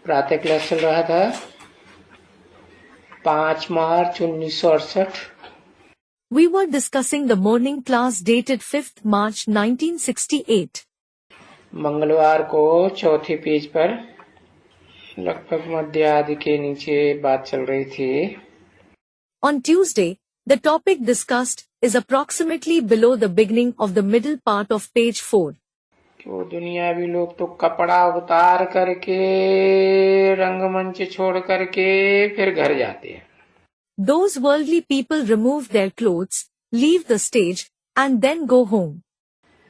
प्रातः क्लास चल रहा था 5 मार्च 1968। We were discussing the morning class dated 5th March 1968. मंगलवार को चौथे पेज पर लगभग मध्य आदि के नीचे बात चल रही थी। On Tuesday, the topic discussed is approximately below the beginning of the middle part of page 4. वो दुनियावी लोग तो कपड़ा उतार करके रंगमंच छोड़ करके फिर घर जाते हैं। Those worldly people remove their clothes, leave the stage, and then go home.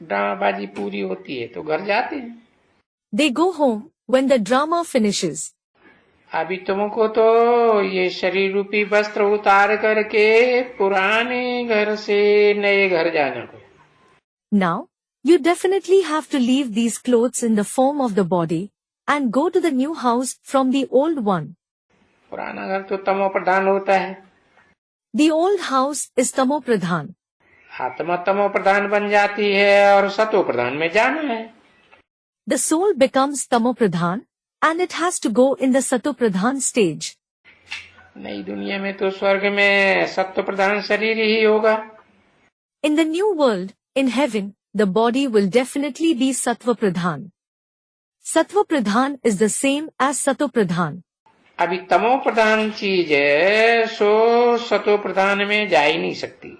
ड्रामाबाजी पूरी होती है तो घर जाते हैं। They go home when the drama finishes. अभी तुमको तो ये शरीर रूपी वस्त्र उतार करके पुराने घर से नए घर जाना को। Now, you definitely have to leave these clothes in the form of the body and go to the new house from the old one. पुराना घर तो तमोप्रधान होता है। The old house is tamopradhaan. आत्मा तमोप्रधान बन जाती है और सतोप्रधान में जाना है। The soul becomes tamopradhaan and it has to go in the satopradhaan stage. नई दुनिया में तो स्वर्ग में सत्वप्रधान शरीर ही होगा। In the new world, in heaven, the body will definitely be satvapradhaan. Satvapradhaan is the same as satopradhaan. अभी तमोप्रधान चीज है सो सतोप्रधान में जा ही नहीं सकती।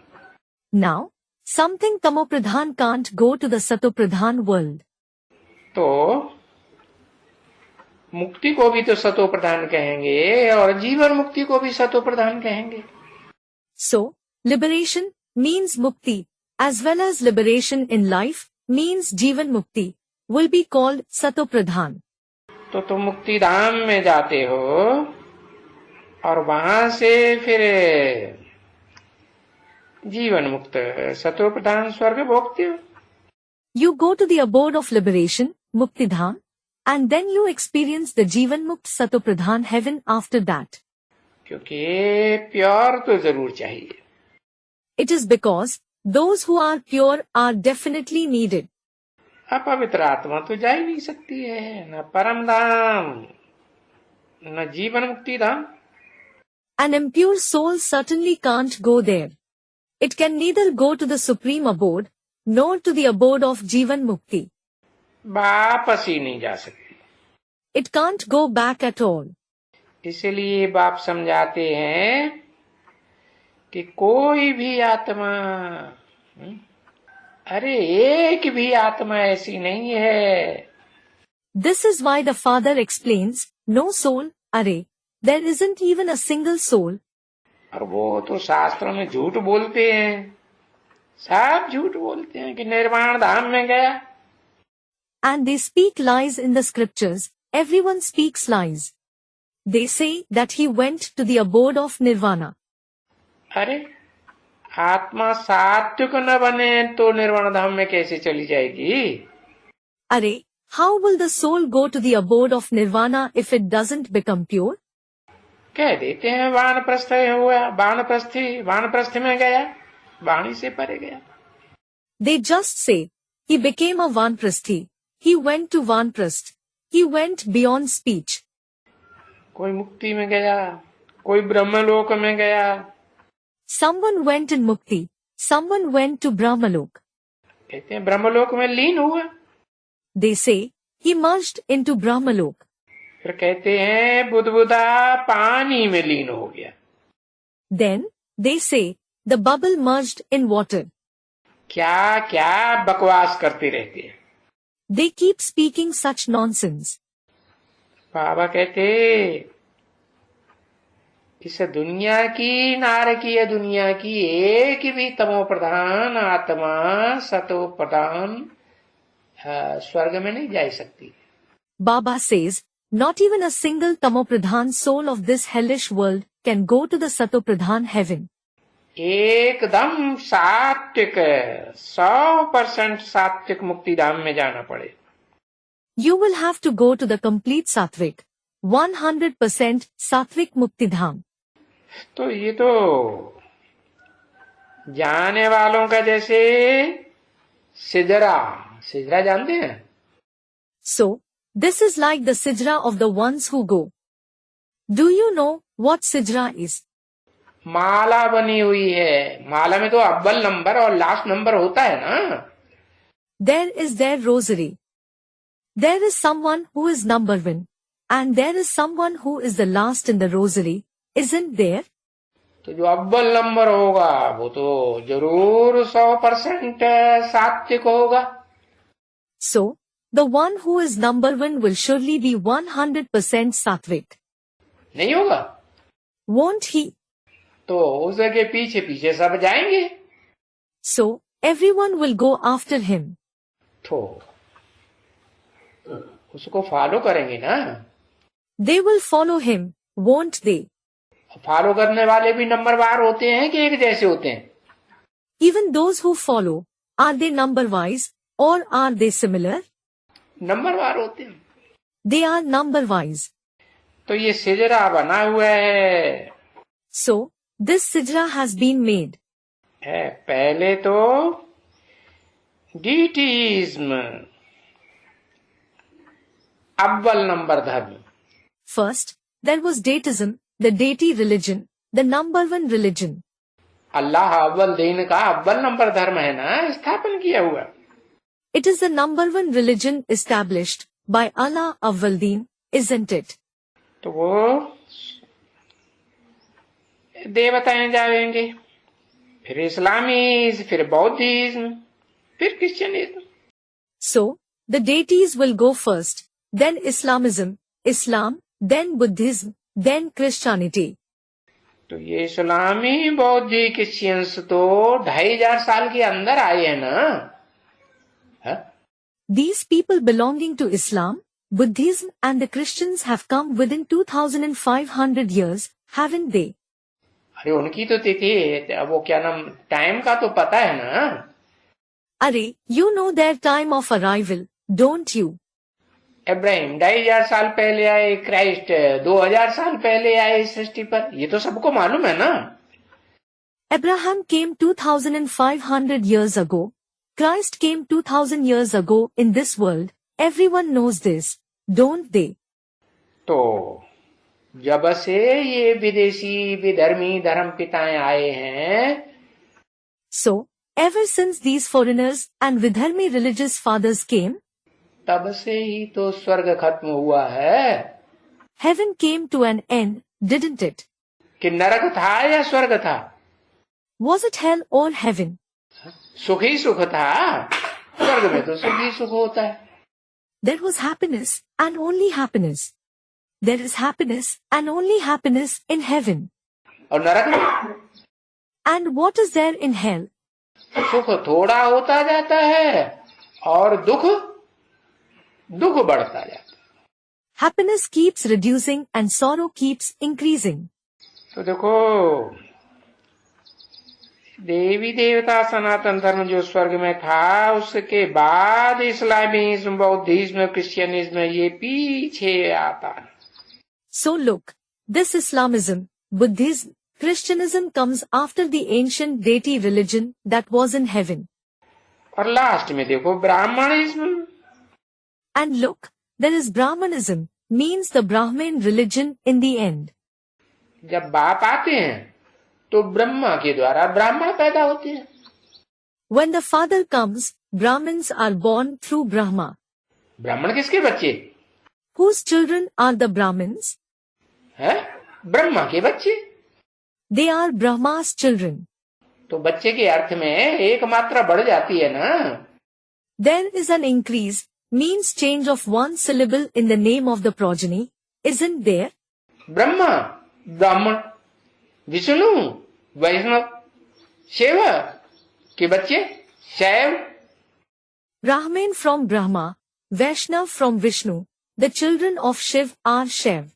Now, something tamopradhaan can't go to the satopradhaan world. तो मुक्ति को भी तो सतोप्रधान कहेंगे और जीवन मुक्ति को भी सतोप्रधान कहेंगे। So, liberation means mukti, as well as liberation in life means jiivanmukti, will be called satopradhaan. तो तुम मुक्तिधाम में जाते हो और वहां से फिर जीवन मुक्त सतोप्रधान स्वर्ग भोगते हो। You go to the abode of liberation, muktidhaam, and then you experience the jiivanmukt satopradhaan heaven after that. क्योंकि प्योर तो जरूर चाहिए। It is because those who are pure are definitely needed. अपवित्र आत्मा तो जा ही नहीं सकती है, न परम धाम न जीवन मुक्ति धाम। An impure soul certainly can't go there. It can neither go to the Supreme Abode, nor to the abode of jiivanmukti. वापस ही नहीं जा सकती। It can't go back at all. इसलिए बाप समझाते हैं कि कोई भी आत्मा, अरे एक भी आत्मा ऐसी नहीं है। This is why the father explains, no soul, Arey, there isn't even a single soul. और वो तो शास्त्रों में झूठ बोलते हैं, सब झूठ बोलते हैं कि निर्वाण धाम में गया। And they speak lies in the scriptures, everyone speaks lies. They say that he went to the abode of Nirvana. अरे आत्मा सात्विक न बने तो निर्वाण धाम में कैसे चली जाएगी? Arey, how will the soul go to the abode of Nirvana if it doesn't become pure? कह देते हैं वानप्रस्थ हुआ, वानप्रस्थ में गया, वाणी से परे गया। They just say, he became a vaanprasthi, he went to vaanprasth, he went beyond speech. कोई मुक्ति में गया, कोई ब्रह्मलोक में गया। Someone went in mukti, someone went to Brahmlok. कहते हैं ब्रह्मलोक में लीन हुआ। They say, he merged into Brahmlok. फिर कहते हैं बुदबुदा पानी में लीन हो गया। Then, they say, the bubble merged in water. क्या क्या बकवास करते रहते हैं। They keep speaking such nonsense. बाबा कहते इस दुनिया की नारकीय दुनिया की एक भी तमोप्रधान आत्मा सतोप्रधान स्वर्ग में नहीं जा सकती। Baba says, not even a single tamopradhaan soul of this hellish world can go to the satopradhaan heaven. एकदम सात्विक 100% सात्विक मुक्तिधाम में जाना पड़े। You will have to go to the complete satvik, 100% satvik muktidhaam. तो ये तो जाने वालों का जैसे सिजरा जानते हैं? So, This is like the sijra of the ones who go. Do you know what sijra is? माला बनी हुई है, माला में तो अव्वल नंबर और लास्ट नंबर होता है ना। There is their rosary. There is someone who is number one, and there is someone who is the last in the rosary, isn't there? तो जो अव्वल नंबर होगा वो तो जरूर 100% सात्विक होगा। So, the one who is number one will surely be 100% satvik. नहीं होगा Won't he? तो उसके पीछे पीछे सब जाएंगे। So, everyone will go after him. तो उसको फॉलो करेंगे ना। They will follow him, won't they? Follow करने वाले भी नंबरवार होते हैं कि एक जैसे होते हैं? Even those who follow, are they number-wise, or are they similar? नंबरवार होते हैं। They are number-wise. तो ये सिजरा बना हुआ है। So, this sijra has been made. है पहले तो डीटीज्म, अव्वल नंबर धर्म। First, there was deism, the deity religion, the number one religion. अल्लाह अव्वल दीन का अव्वल नंबर धर्म है ना, स्थापन किया हुआ। It is the number one religion established by Allah Awwal Deen, isn't it? तो वो देवताएं जाएंगे, फिर इस्लामिज्म, फिर बौद्धिज्म, फिर Christianism. So, the deities will go first, then Islamism, Islam, then Buddhism, then Christianity. तो ये इस्लामी, बौद्धि, क्रिश्चियंस तो 2500 साल के अंदर आए हैं ना। है? These people belonging to Islam, Buddhism and the Christians have come within 2500 years, haven't they? अरे उनकी तो तिथि, वो क्या नाम, टाइम का तो पता है ना। Arey, you know their time of arrival, don't you? Ibrahim 2500 साल पहले आए, क्राइस्ट 2000 साल पहले आए इस सृष्टि पर, ये तो सबको मालूम है ना। Abraham came 2500 years ago. Christ came 2000 years ago in this world. Everyone knows this, don't they? तो जब से ये विदेशी विधर्मी धर्म पिताएं आए हैं, So, ever since these foreigners and Vidharmi religious fathers came, तब से ही तो स्वर्ग खत्म हुआ है। heaven came to an end, didn't it? कि नरक था या स्वर्ग था? Was it hell or heaven? सुख ही सुख था, स्वर्ग में तो सुख ही सुख होता है। There was happiness and only happiness. There is happiness and only happiness in heaven. और नरक में And what is there in hell? सुख थोड़ा होता जाता है और दुख बढ़ता जाता है। Happiness keeps reducing and sorrow keeps increasing. तो देखो, देवी देवता सनातन धर्म जो स्वर्ग में था, उसके बाद इस्लामिज्म, बौद्धिज्म, क्रिश्चियनिज्म ये पीछे आता है। So look, this Islamism, Buddhism, Christianism comes after the ancient deity religion that was in heaven. और लास्ट में देखो Brahmanism. And look, there is Brahmanism, means the Brahmin religion in the end. जब बाप आते हैं तो ब्रह्मा के द्वारा ब्राह्मण पैदा होते हैं। When the father comes, Brahmins are born through Brahma. ब्राह्मण किसके बच्चे? Whose children are the Brahmins? हैं? ब्रह्मा के बच्चे। They are Brahma's children. तो बच्चे के अर्थ में एक मात्रा बढ़ जाती है ना। There is an increase, means change of one syllable in the name of the progeny, isn't there? Brahma ब्राह्मण, विष्णु वैष्णव, शिव के बच्चे शैव। Brahmin from Brahma, Vaishnav from Vishnu, the children of Shiv are Shiv.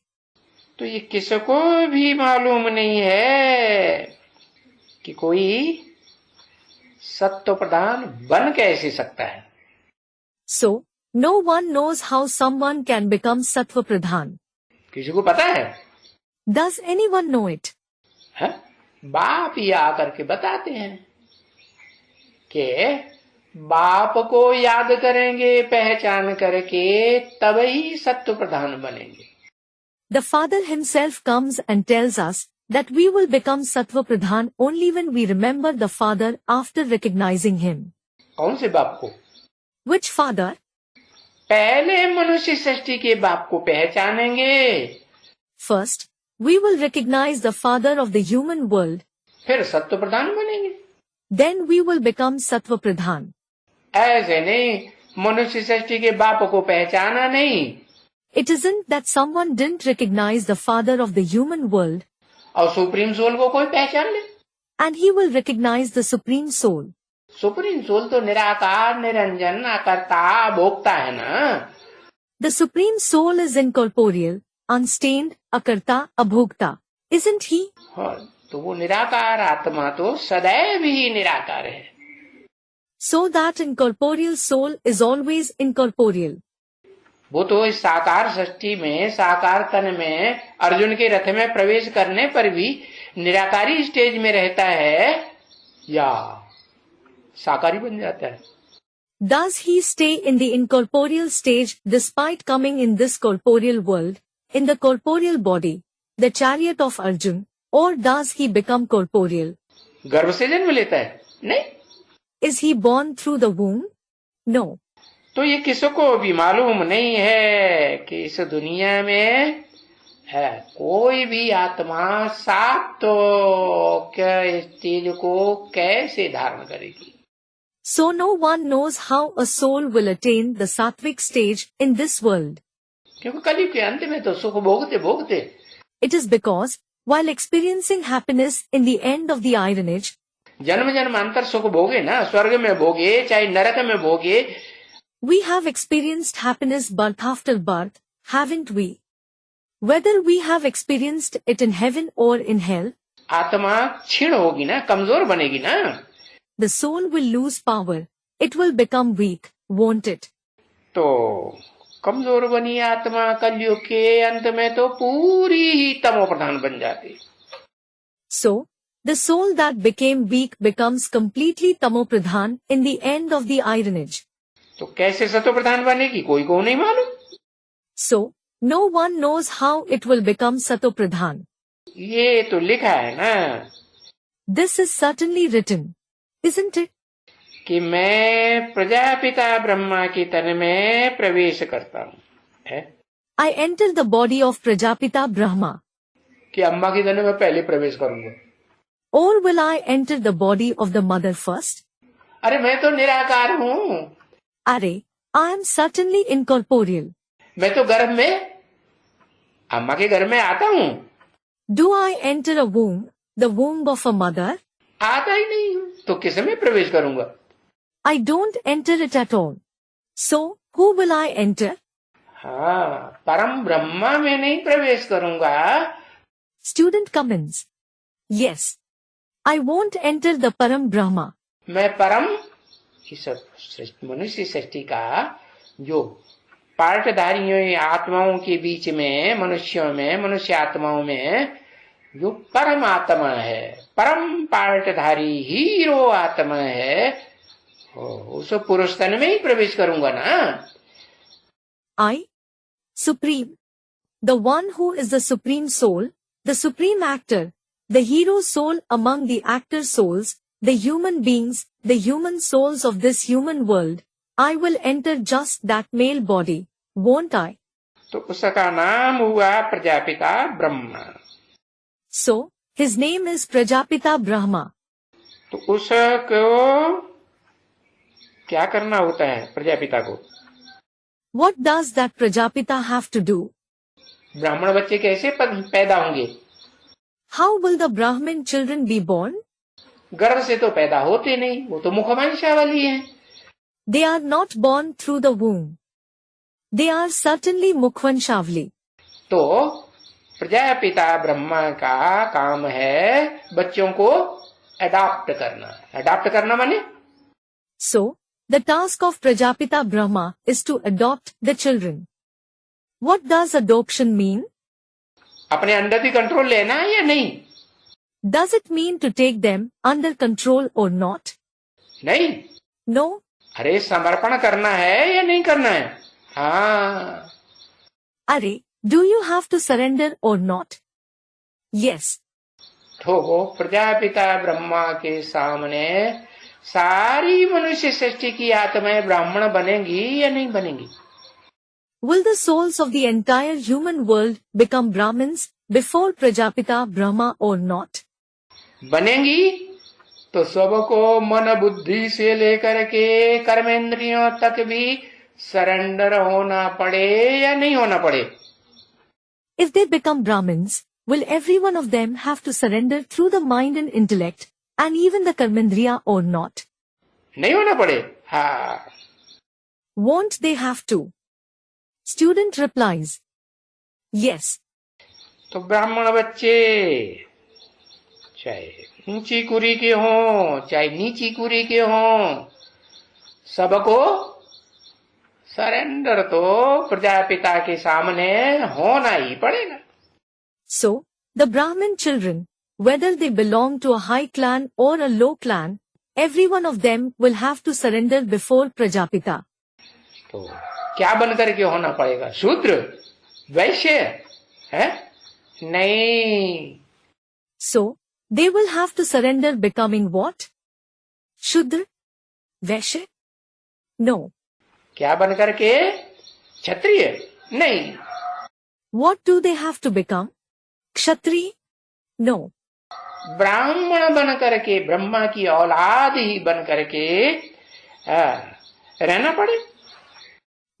तो ये किसको भी मालूम नहीं है कि कोई सत्वप्रधान बन कैसे सकता है। So, no one knows how someone can become satvapradhaan. किसी को पता है? Does anyone know it? है? बाप ही आकर के बताते हैं कि बाप को याद करेंगे पहचान करके, तब ही सत्व प्रधान बनेंगे। The Father himself comes and tells us that we will become satvapradhaan only when we remember the Father after recognizing him. कौन से बाप को? Which Father? पहले मनुष्य सृष्टि के बाप को पहचानेंगे, First, we will recognize the Father of the human world. फिर सत्व प्रधान बनेंगे। Then we will become satvapradhaan. ऐसे नहीं, मनुष्य सृष्टि के बाप को पहचाना नहीं, It isn't that someone didn't recognize the Father of the human world और सुप्रीम सोल को कोई पहचान ले। and he will recognize the Supreme Soul. Supreme soul तो निराकार, निरंजन, अकर्ता, भोक्ता है ना। The Supreme Soul is incorporeal, unstained, akarta, abhokta. Isn't he? हाँ, तो वो निराकार आत्मा तो सदैव ही निराकार है। So that incorporeal soul is always incorporeal. वो तो इस साकार सृष्टि में, साकार तन में, अर्जुन के रथ में प्रवेश करने पर भी निराकारी स्टेज में रहता है या साकारी बन जाता है। Does he stay in the incorporeal stage despite coming in this corporeal world, in the corporeal body, the chariot of Arjun, or does he become corporeal? गर्भ से जन्म लेता है? नहीं। Is he born through the womb? No. तो ये किसको भी मालूम नहीं है कि इस दुनिया में है कोई भी आत्मा सात्विक स्टेज को कैसे धारण करेगी। So no one knows how a soul will attain the satvik stage in this world. क्योंकि कलयुग के अंत में तो सुख भोगते भोगते, It is because, while experiencing happiness in the end of the ironage, जन्म जन्मांतर सुख भोगे ना, स्वर्ग में भोगे चाहे नरक में भोगे, we have experienced happiness birth after birth, haven't we? Whether we have experienced it in heaven or in hell, आत्मा क्षीण होगी ना, कमजोर बनेगी ना। the soul will lose power. It will become weak, won't it? तो कमजोर बनी आत्मा कलयुग के अंत में तो पूरी ही तमोप्रधान बन जाती। So, the soul that became weak becomes completely tamopradhaan in the end of the ironage. तो कैसे सतोप्रधान बनेगी कोई को नहीं मालूम। So, no one knows how it will become satopradhaan. ये तो लिखा है ना This is certainly written, isn't it? कि मैं प्रजापिता ब्रह्मा की तन में प्रवेश करता हूँ, है? I enter the body of Prajapita Brahma. कि अम्मा की तन में पहले प्रवेश करूंगा। Or will I enter the body of the mother first? अरे मैं तो निराकार हूँ, Arey, I am certainly incorporeal. मैं तो गर्भ में, अम्मा के गर्भ में आता हूँ। Do I enter a womb, the womb of a mother? आता ही नहीं हूँ, तो किस में प्रवेश करूंगा? I don't enter it at all. So, who will I enter? हाँ, परम ब्रह्मा में नहीं प्रवेश करूंगा। Student comments. Yes. I won't enter the Param Brahma. मैं परम इस मनुष्य सृष्टि का जो पार्टधारियों आत्माओं के बीच में, मनुष्यों में, मनुष्य आत्माओं में जो परम आत्मा है, परम पार्टधारी हीरो आत्मा है, उस पुरुष तन में ही प्रवेश करूंगा ना। I, Supreme, the one who is the Supreme Soul, the Supreme Actor, the hero soul among the actor souls, the human beings, the human souls of this human world, I will enter just that male body, won't I? तो उसका नाम हुआ Prajapita Brahma. So, his name is Prajapita Brahma. तो उसको क्या करना होता है प्रजापिता को? What does that Prajapita have to do? ब्राह्मण बच्चे कैसे पैदा होंगे? How will the Brahmin children be born? गर्भ से तो पैदा होते नहीं, वो तो मुखवंशा वाली है। They are not born through the womb. They are certainly Mukhvanshavli. तो प्रजापिता ब्रह्मा का काम है बच्चों को अडॉप्ट करना। अडॉप्ट करना माने? So, the task of Prajapita Brahma is to adopt the children. What does adoption mean? अपने अंडर की कंट्रोल लेना है या नहीं? Does it mean to take them under control or not? नहीं। No. अरे समर्पण करना है या नहीं करना है? हाँ। Arey, do you have to surrender or not? Yes. तो वो प्रजापिता ब्रह्मा के सामने सारी मनुष्य सृष्टि की आत्माएं ब्राह्मण बनेंगी या नहीं बनेंगी? Will the souls of the entire human world become Brahmins before Prajapita Brahma or not? बनेंगी तो सबको मन बुद्धि से लेकर के कर्मेंद्रियों तक भी सरेंडर होना पड़े या नहीं होना पड़े? If they become Brahmins, will every one of them have to surrender through the mind and intellect, and even the karmendriya or not? नहीं होना पड़े? हाँ। Won't they have to? Student replies, yes. तो ब्राह्मण बच्चे चाहे ऊंची कुरी के हों चाहे नीची कुरी के हों, सबको सरेंडर तो प्रजापिता के सामने होना ही पड़ेगा। So, the Brahmin children, whether they belong to a high clan or a low clan, every one of them will have to surrender before Prajapita. तो क्या बनकर के होना पड़ेगा? शूद्र, वैश्य, है? नहीं। So, they will have to surrender becoming what? Shudra? Vaishya? No. क्या बनकर के? क्षत्रिय? नहीं। What do they have to become? Kshatri? No. ब्राह्मण बनकर के, ब्रह्मा की औलाद ही बनकर के रहना पड़े।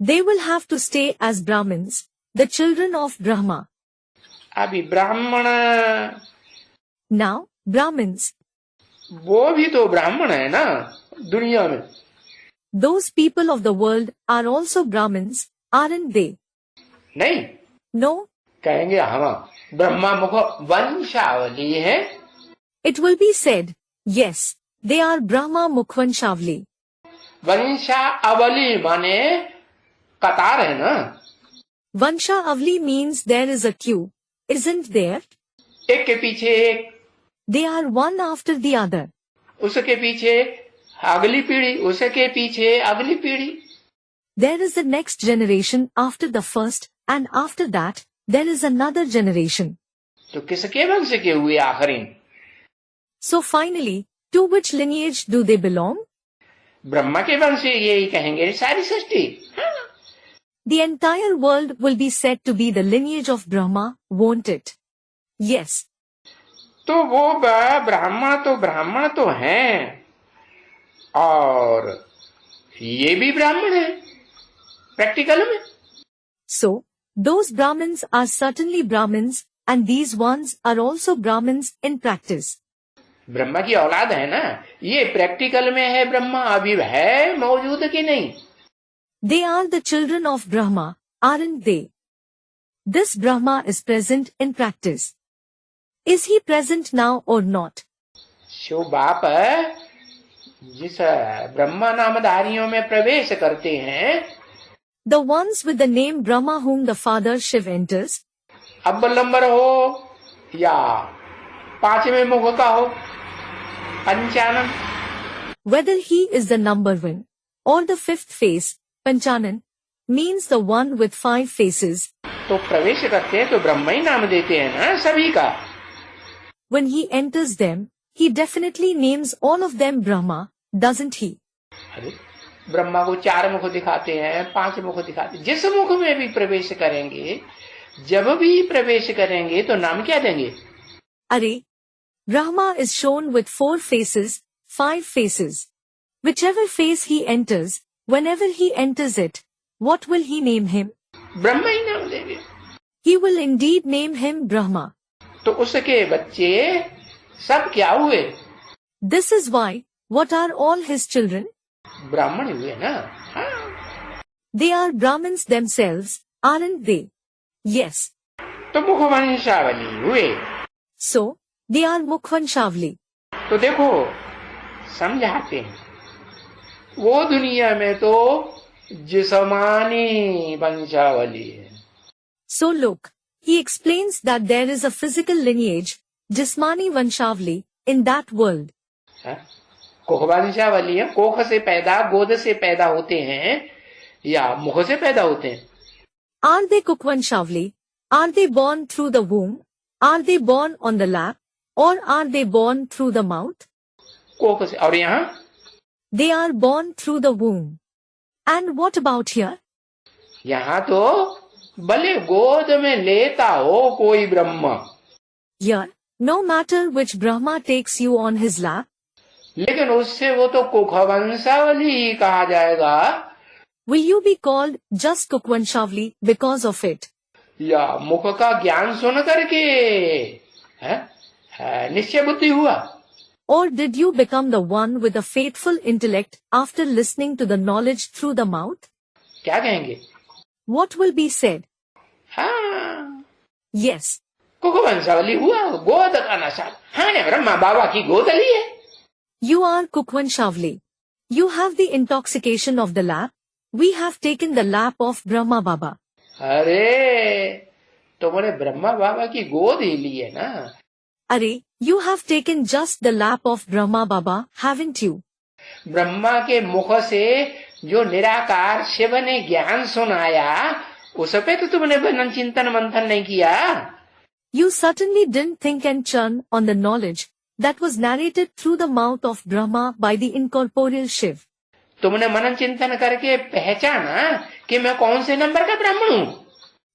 They will have to stay as Brahmins, the children of Brahma. अभी ब्राह्मण, Now, Brahmins, वो भी तो ब्राह्मण है ना दुनिया में। those people of the world are also Brahmins, aren't they? नहीं। No. कहेंगे हम ब्रह्मा मुख वंशावली है। It will be said, yes, they are Brahma Mukhvanshavli. वंशावली माने कतार है ना। Vanshavli means there is a queue, isn't there? एक के पीछे एक, They are one after the other. उसके पीछे अगली पीढ़ी, उसके पीछे अगली पीढ़ी। There is the next generation after the first, and after that, there is another generation. तो किसके वंश के हुए आखिरी? So finally, to which lineage do they belong? Brahma के वंश यही कहेंगे सारी सृष्टि। The entire world will be said to be the lineage of Brahma, won't it? Yes. तो वो ब्राह्मण तो हैं और ये भी ब्राह्मण है प्रैक्टिकल में। So, those Brahmins are certainly Brahmins, and these ones are also Brahmins in practice. Brahma की औलाद है ना, ये प्रैक्टिकल में है। ब्रह्मा अभी है मौजूद कि नहीं? They are the children of Brahma, aren't they? This Brahma is present in practice. Is he present now or not? Shiv बाप जिस ब्रह्मा नामधारियों में प्रवेश करते हैं, The ones with the name Brahma whom the father Shiv enters, अव्वलंबर हो या पांचवें मुख का हो, Panchanan, whether he is the number one or the fifth face, Panchanan, means the one with 5 faces. तो प्रवेश करते हैं तो ब्रह्मा ही नाम देते हैं ना सभी का। When he enters them, he definitely names all of them Brahma, doesn't he? अरे ब्रह्मा को 4 मुख दिखाते हैं, 5 मुख दिखाते हैं। जिस मुख में भी प्रवेश करेंगे, जब भी प्रवेश करेंगे तो नाम क्या देंगे? Arey, Brahma is shown with 4 faces, 5 faces. Whichever face he enters, whenever he enters it, what will he name him? Brahma ही नाम देंगे। He will indeed name him Brahma. तो उसके बच्चे सब क्या हुए? This is why, what are all his children? ब्राह्मण हुए ना। हाँ। They are Brahmins themselves, aren't they? Yes. तो मुखवंशावली हुए। So, they are Mukhvanshavli. तो देखो समझाते हैं, वो दुनिया में तो जिस्मानी वंशावली है। So look, he explains that there is a physical lineage, Jismani Vanshavli, in that world. है? कोखवंशावली है, कोख से पैदा, गोद से पैदा होते हैं या मुख से पैदा होते हैं? Are they Kukvanshavli? Are they born through the womb? Are they born on the lap? Or are they born through the mouth? कोख से। और यहाँ They are born through the womb. And what about here? यहाँ तो भले गोद में लेता हो कोई Brahma, Here, no matter which Brahma takes you on his lap, लेकिन उससे वो तो कुखवंशावली ही कहा जाएगा। will you be called just Kukvanshavli because of it? या मुख का ज्ञान सुन करके निश्चय बुद्धि हुआ? Or did you become the one with a faithful intellect after listening to the knowledge through the mouth? क्या कहेंगे? What will be said? हाँ, Yes, कुखवंशावली हुआ, गोद का नशा। हाँ ने ब्रह्मा बाबा की गोद ली है। you are Kukvanshavli. You have the intoxication of the lap. We have taken the lap of Brahma Baba. अरे तुमने ब्रह्मा बाबा की गोद ही ली है ना? Arey, you have taken just the lap of Brahma Baba, haven't you? Brahma के मुख से जो निराकार शिव ने ज्ञान सुनाया, उस पे तो तुमने मनन चिंतन मंथन नहीं किया। You certainly didn't think and churn on the knowledge that was narrated through the mouth of Brahma by the incorporeal Shiv. तुमने मनन चिंतन करके पहचाना कि मैं कौन से नंबर का ब्राह्मण हूँ?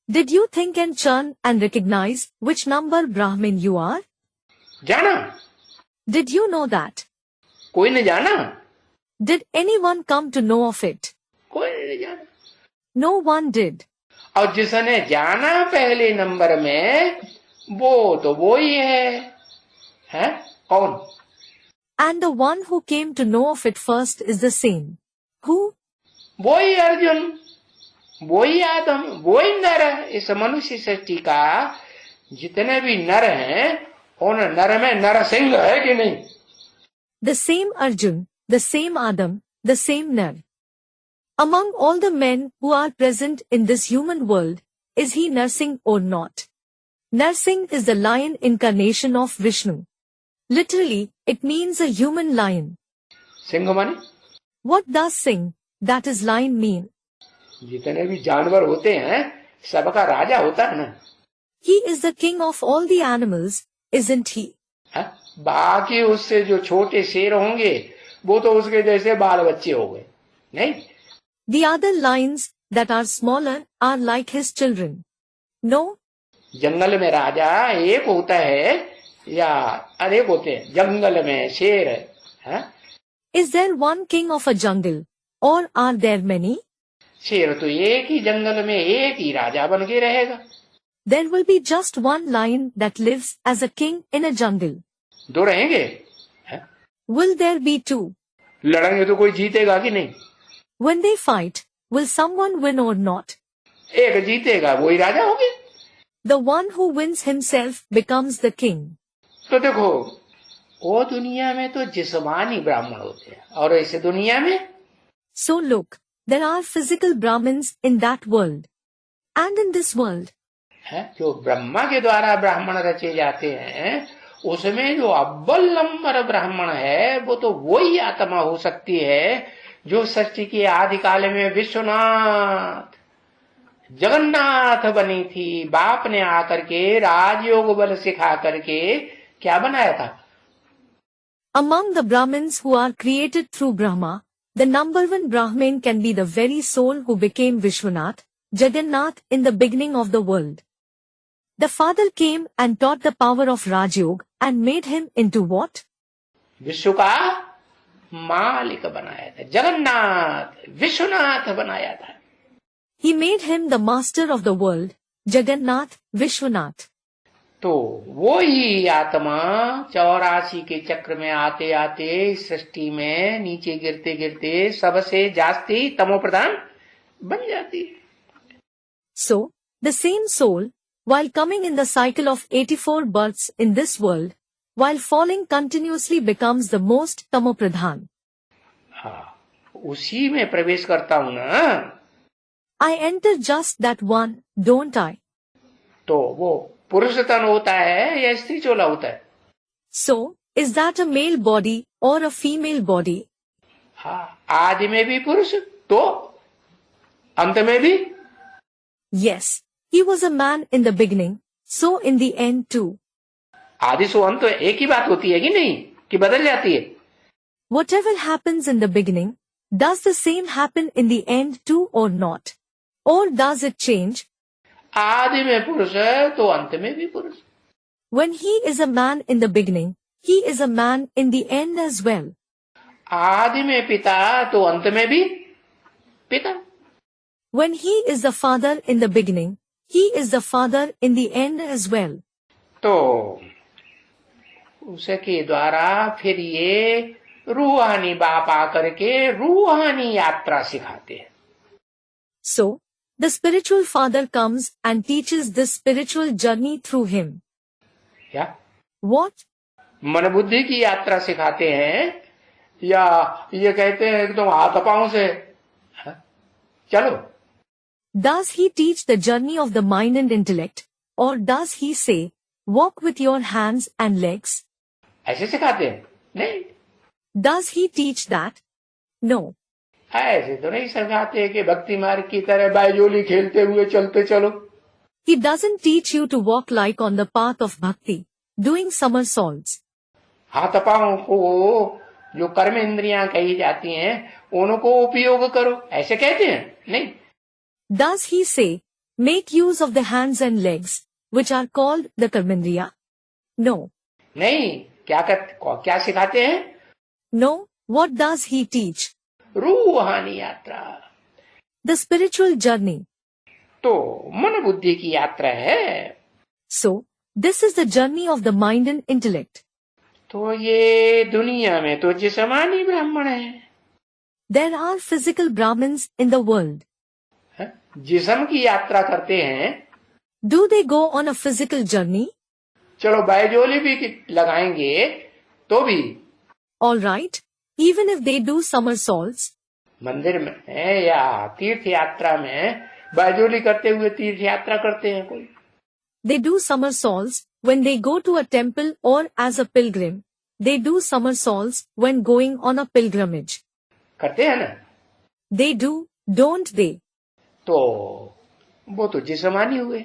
Did you think and churn and recognize which number Brahmin you are? जाना? Did you know that? कोई ने जाना? Did anyone come to know of it? कोई नहीं जाना। No one did. और जिसने जाना पहले नंबर में, वो तो वो ही है कौन? And the one who came to know of it first is the same. Who? वो ही अर्जुन, वो ही आदम, वो ही नर। इस मनुष्य सृष्टि का जितने भी नर हैं, उन नर में नर सिंह है कि नहीं? The same Arjun, the same Adam, the same Nar. Among all the men who are present in this human world, is he Narsingh or not? Narsingh is the lion incarnation of Vishnu. Literally, it means a human lion. Singh माने? What does Singh, that is lion, mean? जितने भी जानवर होते हैं, सबका राजा होता है ना? He is the king of all the animals, isn't he? बाकी उससे जो छोटे शेर होंगे, वो तो उसके जैसे बाल बच्चे हो गए, नहीं? The other lions that are smaller are like his children. No? जंगल में राजा एक होता है या अनेक होते हैं? जंगल में शेर है? Is there one king of a jungle, or are there many? शेर तो एक ही जंगल में एक ही राजा बन के रहेगा। There will be just one lion that lives as a king in a jungle. दो रहेंगे? Will there be two? लड़ेंगे तो कोई जीतेगा कि नहीं? When they fight, will someone win or not? एक जीतेगा, वही राजा होगी। The one who wins himself becomes the king. तो देखो, वो दुनिया में तो जिस्मानी ब्राह्मण होते हैं, और ऐसे दुनिया में? So look, there are physical Brahmins in that world. And in this world, जो ब्रह्मा के द्वारा ब्राह्मण रचे जाते हैं, उसमें जो अव्वल नंबर ब्राह्मण है, वो तो वही आत्मा हो सकती है जो सृष्टि के आदि काल में विश्वनाथ जगन्नाथ बनी थी। बाप ने आकर के राजयोग बल सिखा करके क्या बनाया था? among the Brahmins who are created through Brahma, the number one Brahmin can be the very soul who became Vishwanath, Jagannath in the beginning of the world. The father came and taught the power of Rajyog and made him into what? विश्व का मालिक बनाया था, जगन्नाथ विश्वनाथ बनाया था। He made him the master of the world, Jagannath Vishwanath. तो वो ही आत्मा 84 के चक्र में आते आते सृष्टि में नीचे गिरते गिरते सबसे जास्ती तमोप्रधान बन जाती है। So, the same soul, while coming in the cycle of 84 births in this world, while falling continuously becomes the most tamopradhaan. हाँ, उसी में प्रवेश करता हूँ ना। I enter just that one, don't I? तो वो पुरुष तन होता है या स्त्री चोला होता है? So, is that a male body or a female body. हाँ, आदि में भी पुरुष तो अंत में भी. Yes, he was a man in the beginning, so in the end too. आदि सो अंत एक ही बात होती है कि नहीं, कि बदल जाती है? Whatever happens in the beginning, does the same happen in the end too or not? Or does it change? आदि में पुरुष है तो अंत में भी पुरुष. When he is a man in the beginning, he is a man in the end as well. आदि में पिता तो अंत में भी पिता. When he is the father in the beginning, he is the father in the end as well. तो उसके द्वारा फिर ये रूहानी बाप आकर के रूहानी यात्रा सिखाते हैं. So, the spiritual father comes and teaches this spiritual journey through him. क्या? What? मन बुद्धि की यात्रा सिखाते हैं या ये कहते हैं कि तुम हाथ पांव से चलो? Does he teach the journey of the mind and intellect, or does he say, walk with your hands and legs? ऐसे सिखाते हैं? नहीं. Does he teach that? No. ऐसे तो नहीं सिखाते कि भक्ति मार्ग की तरह बायजोली खेलते हुए चलते चलो. He doesn't teach you to walk like on the path of bhakti, doing somersaults. हाथ पांव को जो कर्म इंद्रियां कही जाती हैं उनको उपयोग करो, ऐसे कहते हैं? नहीं. Does he say, make use of the hands and legs, which are called the karmendriya? No. नहीं. क्या सिखाते हैं? No. What does he teach? रूहानी यात्रा. The spiritual journey. तो मन बुद्धि की यात्रा है. So, this is the journey of the mind and intellect. तो ये दुनिया में तो जिस्मानी ब्राह्मण है. There are physical Brahmins in the world. जिस्म की यात्रा करते हैं. Do they go on a physical journey? चलो बायजोली भी लगाएंगे तो भी. All right, even if they do somersaults. मंदिर में या तीर्थ यात्रा में बायजोली करते हुए तीर्थ यात्रा करते हैं कोई. They do somersaults when they go to a temple or as a pilgrim. They do somersaults when going on a pilgrimage. करते हैं ना? They do, don't they? तो वो तो जिस्मानी हुए,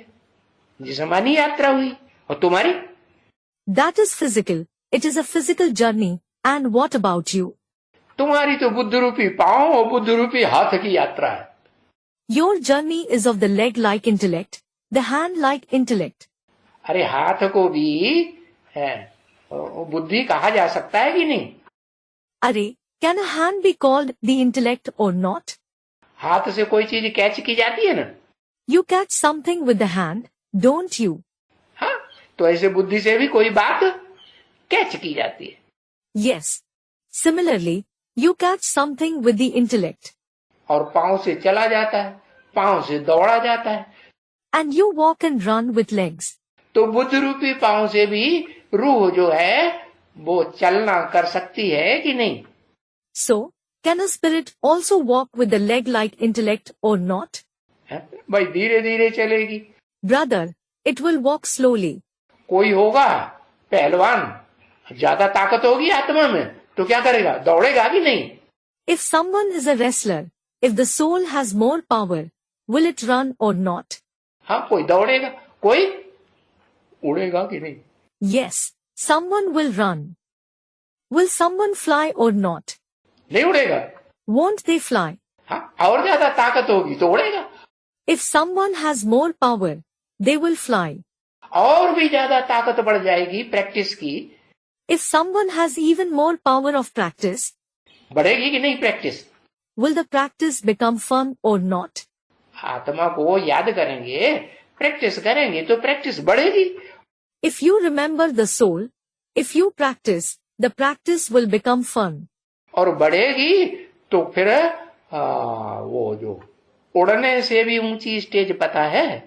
जिस्मानी यात्रा हुई. और तुम्हारी? That is physical. It is a physical journey. And what about you? तुम्हारी तो बुद्ध रूपी पांव और बुद्ध रूपी हाथ की यात्रा है. Your journey is of the leg-like intellect, the hand-like intellect. अरे हाथ को भी बुद्धि कहा जा सकता है कि नहीं? Arey, can a hand be called the intellect or not? हाथ से कोई चीज कैच की जाती है ना? You catch something with the hand, don't you? हाँ, तो ऐसे बुद्धि से भी कोई बात कैच की जाती है. Yes. Similarly, you catch something with the intellect. और पांव से चला जाता है, पांव से दौड़ा जाता है. And you walk and run with legs. तो बुद्ध रूपी पांव से भी रूह जो है वो चलना कर सकती है कि नहीं? So, can a spirit also walk with the leg-like intellect or not? भाई धीरे धीरे चलेगी. Brother, it will walk slowly. कोई होगा पहलवान, ज्यादा ताकत होगी आत्मा में, तो क्या करेगा? दौड़ेगा कि नहीं? If someone is a wrestler, if the soul has more power, will it run or not? हाँ, कोई दौड़ेगा, कोई उड़ेगा कि नहीं? Yes, someone will run. Will someone fly or not? नहीं उड़ेगा. Won't they fly? हाँ, और ज्यादा ताकत होगी तो उड़ेगा. If someone has more power, they will fly. और भी ज्यादा ताकत बढ़ जाएगी प्रैक्टिस की. If someone has even more power of practice, बढ़ेगी कि नहीं practice? will the practice become firm or not? आत्मा को याद करेंगे, प्रैक्टिस करेंगे तो प्रैक्टिस बढ़ेगी. If you remember the soul, if you practice, the practice will become firm. और बढ़ेगी तो फिर वो जो उड़ने से भी ऊंची स्टेज पता है?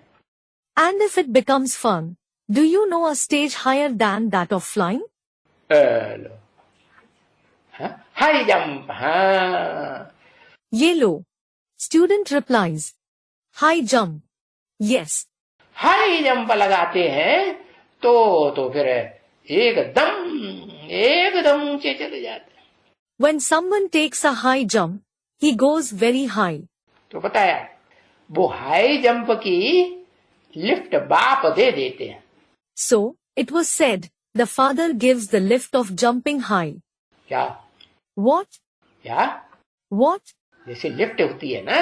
And if it becomes firm, do you know a stage higher than that of flying? High jump. हाँ. ये लो. Student replies. High jump. Yes. High jump लगाते हैं तो फिर एकदम ऊंचे चले जाते हैं. When someone takes a high jump, he goes very high. तो बताया वो हाई जंप की लिफ्ट बाप दे देते हैं. So, it was said, the father gives the lift of jumping high. क्या? What? क्या? What? जैसे लिफ्ट होती है ना,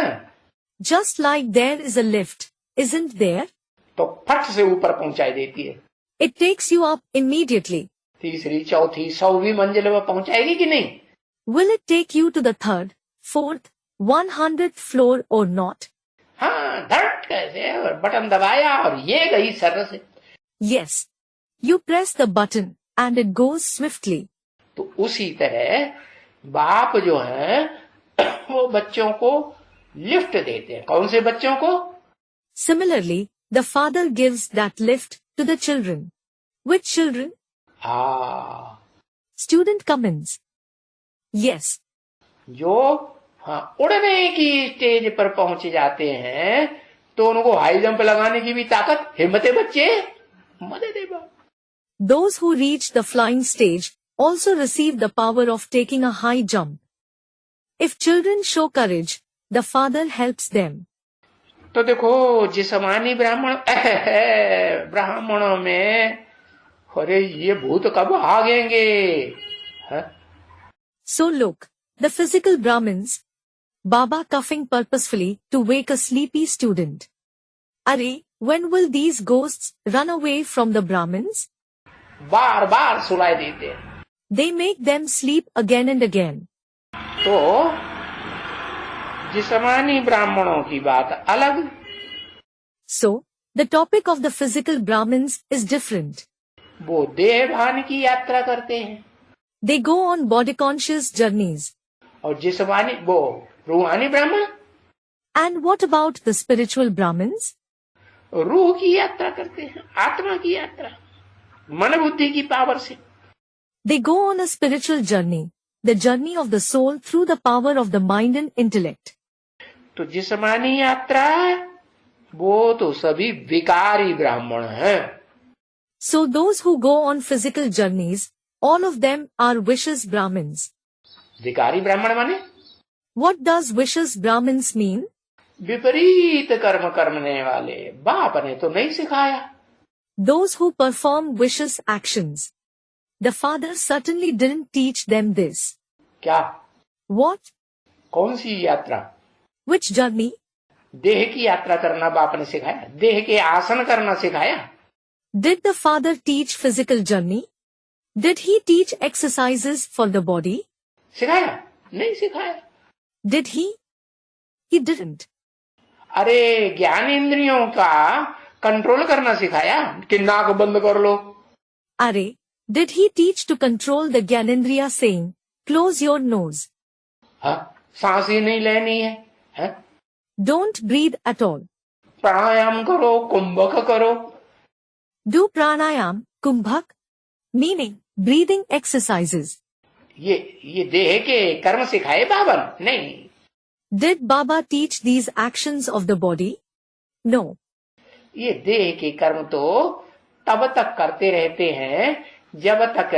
Just like there is a lift, isn't there? तो फट से ऊपर पहुंचाई देती है. It takes you up immediately. तीसरी, चौथी, 100वीं मंजिल में पहुंचाएगी कि नहीं? Will it take you to the 3rd, 4th, 100th floor or not? हाँ, धड़ कैसे और बटन दबाया और ये गई सर से. Yes. You press the button and it goes swiftly. तो उसी तरह बाप जो है वो बच्चों को लिफ्ट देते हैं. कौन से बच्चों को? Similarly, the father gives that lift to the children. Which children? हाँ, Student comments. Yes. जो उड़ने की स्टेज पर पहुंच जाते हैं तो उनको हाई जंप लगाने की भी ताकत, हिम्मत है बच्चे, मदद है बाप. Those who reach the flying stage also receive the power of taking a high jump. If children show courage, the father helps them. तो देखो जिस्मानी ब्राह्मणों में अरे ये भूत कब भागेंगे? So look, the physical Brahmins, Baba coughing purposefully to wake a sleepy student. Arey, when will these ghosts run away from the Brahmins? बार बार सुनाई देते हैं. They make them sleep again and again. तो जिस्मानी ब्राह्मणों की बात अलग. So, the topic of the physical Brahmins is different. वो देह भान की यात्रा करते हैं. They go on body-conscious journeys. और जिस्मानी वो रूहानी ब्राह्मण. And what about the spiritual Brahmins? रूह की यात्रा करते हैं, आत्मा की यात्रा, मन बुद्धि की पावर से. They go on a spiritual journey, the journey of the soul through the power of the mind and intellect. तो जिस्मानी यात्रा वो तो सभी विकारी ब्राह्मण हैं. So those who go on physical journeys, all of them are vicious Brahmins. विकारी ब्राह्मण माने? What does vicious Brahmins mean? विपरीत कर्म करने वाले. बाप ने तो नहीं सिखाया. Those who perform vicious actions. The father certainly didn't teach them this. क्या? What? कौन सी यात्रा? Which journey? देह की यात्रा करना बाप ने सिखाया. देह के आसन करना सिखाया. Did the father teach physical journey? Did he teach exercises for the body? सिखाया? नहीं सिखाया. Did he? He didn't. अरे ज्ञान इंद्रियों का कंट्रोल करना सिखाया कि नाक बंद कर लो. Arey, did he teach to control the Gyanendriya saying, close your nose? हाँ, सांस ही नहीं लेनी है. हाँ? Don't breathe at all. प्राणायाम करो, कुंभक करो. Do pranayam, kumbhak, meaning breathing exercises. ये देह के कर्म सिखाए बाबन? नहीं. Did Baba teach these actions of the body? No. ये देह के कर्म तो तब तक करते रहते हैं जब तक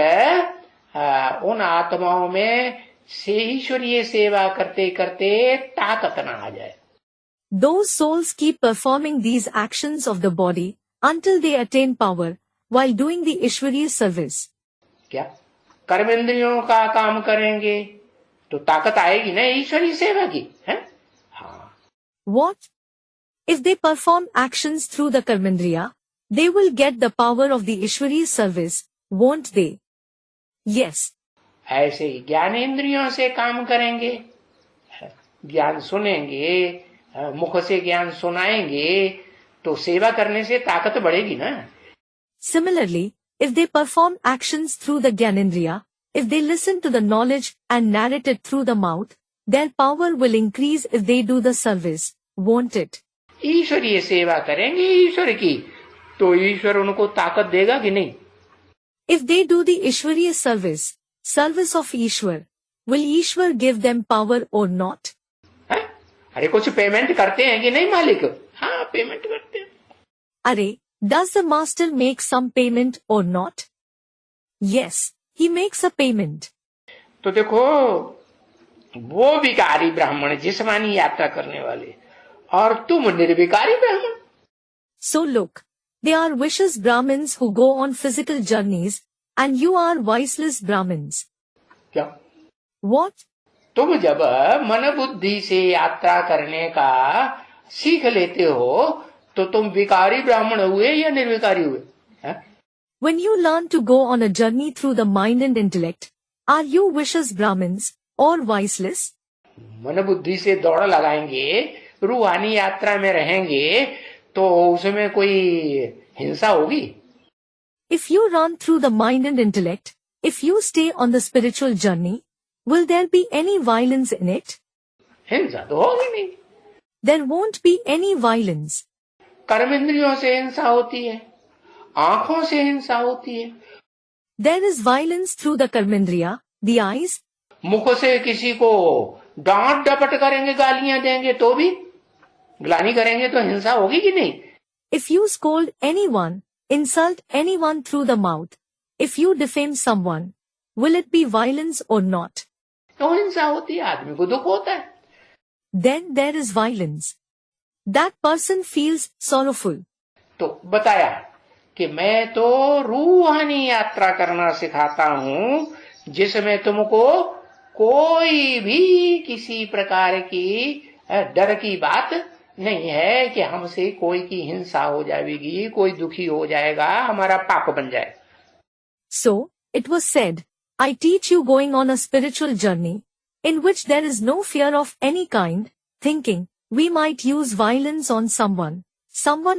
उन आत्माओं में से ईश्वरीय सेवा करते करते ताकत न आ जाए. Those souls keep performing these actions of the body until they attain power while doing the Ishwariya service. क्या कर्मेंद्रियों का काम करेंगे तो ताकत आएगी ना ईश्वरीय सेवा की? है? हाँ. What? If they perform actions through the Karmendriya, they will get the power of the Ishwariya service, won't they? Yes. ऐसे ही ज्ञानेंद्रियों से काम करेंगे, ज्ञान सुनेंगे, मुख से ज्ञान सुनाएंगे तो सेवा करने से ताकत बढ़ेगी ना. Similarly, if they perform actions through the Gyanendriya, if they listen to the knowledge and narrate it through the mouth, their power will increase if they do the service, won't it? ईश्वरीय सेवा करेंगे ईश्वर की तो ईश्वर उनको ताकत देगा कि नहीं? If they do the Ishwariya service, service of Ishwar, will Ishwar give them power or not? है? अरे कुछ पेमेंट करते हैं कि नहीं मालिक? हाँ, पेमेंट करते हैं. Arey, does the master make some payment or not? Yes, he makes a payment. तो देखो वो विकारी ब्राह्मण जिस्मानी यात्रा करने वाले और तुम निर्विकारी ब्राह्मण। So look, they are vicious Brahmins who go on physical journeys, and you are viceless Brahmins. क्या? What? तुम जब मन बुद्धि से यात्रा करने का सीख लेते हो तो तुम विकारी ब्राह्मण हुए या निर्विकारी हुए? When you learn to go on a journey through the mind and intellect, are you vicious Brahmins or viceless? मन बुद्धि से दौड़ लगाएंगे, रूहानी यात्रा में रहेंगे तो उसमें कोई हिंसा होगी? If you run through the mind and intellect, if you stay on the spiritual journey, will there be any violence in it? हिंसा तो होगी नहीं। There won't be any violence. कर्मेंद्रियों से हिंसा होती है, आंखों से हिंसा होती है। There is violence through the karmendriya, the eyes. मुख से किसी को डांट डपट करेंगे, गालियां देंगे तो भी, ग्लानि करेंगे तो हिंसा होगी कि नहीं? If you scold anyone, insult anyone through the mouth, if you defame someone, will it be violence or not? तो हिंसा होती है, आदमी को दुख होता है। Then there is violence. That person feels sorrowful. तो बताया कि मैं तो रूहानी यात्रा करना सिखाता हूं जिसमें तुमको कोई भी किसी प्रकार की डर की बात नहीं है कि हमसे कोई की हिंसा हो जाएगी, कोई दुखी हो जाएगा, हमारा पाप बन जाए। So, it was said, I teach you going on a spiritual journey, in which there is no fear of any kind, thinking, we might use violence on someone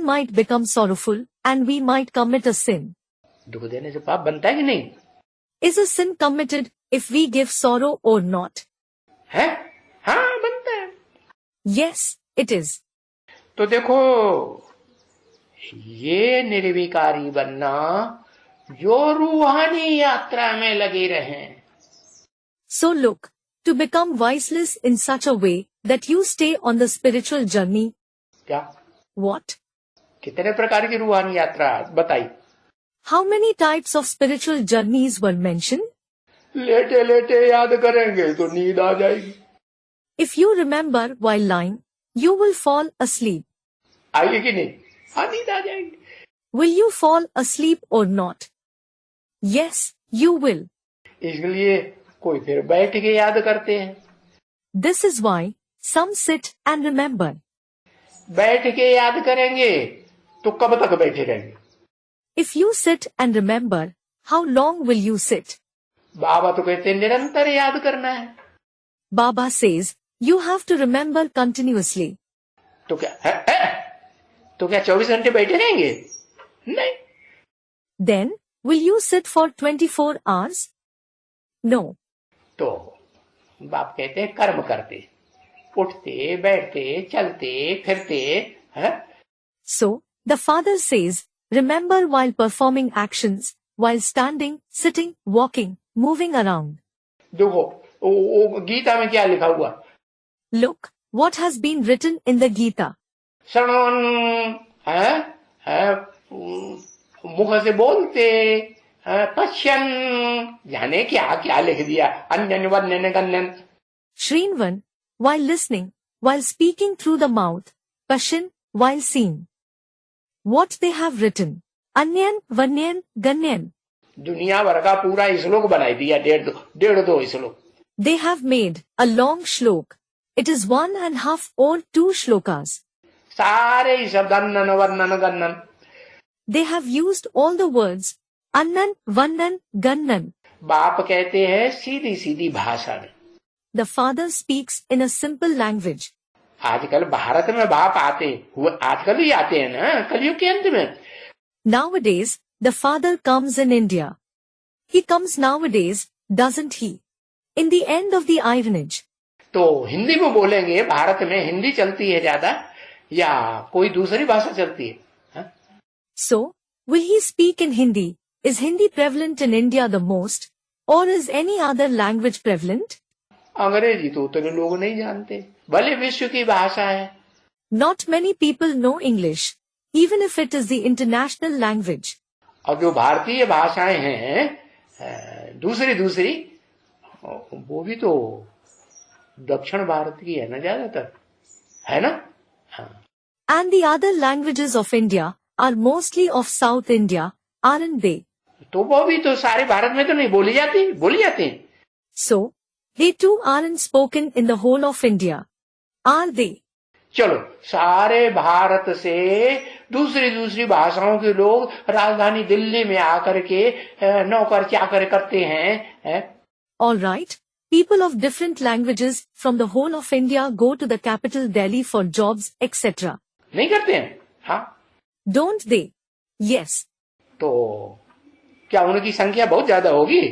might become sorrowful, and we might commit a sin. दुख देने से पाप बनता है कि नहीं? Is a sin committed if we give sorrow or not? है? हाँ, बनता है। Yes, it is. तो देखो, ये निर्विकारी बनना जो रूहानी यात्रा में लगे रहें। So look, to become viceless in such a way that you stay on the spiritual journey. क्या? What? कितने प्रकार की रूहानी यात्रा बताई? How many types of spiritual journeys were mentioned? लेटे लेटे याद करेंगे तो नींद आ जाएगी। If you remember while lying, you will fall asleep. आएगी कि नहीं? हाँ, नींद आ जाएगी। Will you fall asleep or not? Yes, you will. इसलिए कोई फिर बैठ के याद करते हैं। This is why some sit and remember. बैठ के याद करेंगे तो कब तक बैठे रहेंगे? If you sit and remember, how long will you sit? बाबा तो कहते हैं निरंतर याद करना है। Baba says, you have to remember continuously. तो क्या तो क्या 24 घंटे बैठे रहेंगे? नहीं। Then, will you sit for 24 hours? No. तो बाप कहते हैं कर्म करते, उठते, बैठते, चलते, फिरते, है? So, the father says, remember while performing actions, while standing, sitting, walking, moving around. देखो, वो गीता में क्या लिखा हुआ? Look, what has been written in the Gita. श्रवण, मुख से बोलते, पश्यन, जाने क्या क्या लिख दिया, अन्यन वन्यन गन्यन। Shrinvan, while listening, while speaking through the mouth, Pashin, while seeing. What they have written, Anyan, Vanyan, Ganyan. दुनिया भर का पूरा श्लोक बनाई दिया, डेढ़ दो श्लोक। They have made a long shlok. It is 1.5 or 2 shlokas. सारे शब्द अन्नन वर्णन गन्नन। They have used all the words Annan, Vannan, Gannan. बाप कहते हैं सीधी सीधी भाषा में। The father speaks in a simple language. आजकल भारत में बाप आते हुए, आजकल ही आते हैं ना, कलयुग के अंत में। Nowadays, the father comes in India. He comes nowadays, doesn't he? In the end of the ironage. तो हिंदी में बोलेंगे, भारत में हिंदी चलती है ज्यादा या कोई दूसरी भाषा चलती है? So, will he speak in Hindi? Is Hindi prevalent in India the most? Or is any other language prevalent? अंग्रेजी तो उतने लोग नहीं जानते, भले विश्व की भाषा है। Not many people know English, even if it is the international language. और जो भारतीय भाषाएं हैं दूसरी वो भी तो दक्षिण भारत की है ना ज्यादातर, है ना? हाँ। And the other languages of India are mostly of South India, aren't they? तो वो भी तो सारे भारत में तो नहीं बोली जाती। So, they too aren't spoken in the whole of India, are they? चलो, सारे भारत से दूसरी भाषाओं के लोग राजधानी दिल्ली में आकर के नौकर चाकर करते हैं। All right. People of different languages from the whole of India go to the capital Delhi for jobs, etc. नहीं करते हैं? हाँ। Don't they? Yes. तो क्या उनकी संख्या बहुत ज्यादा होगी?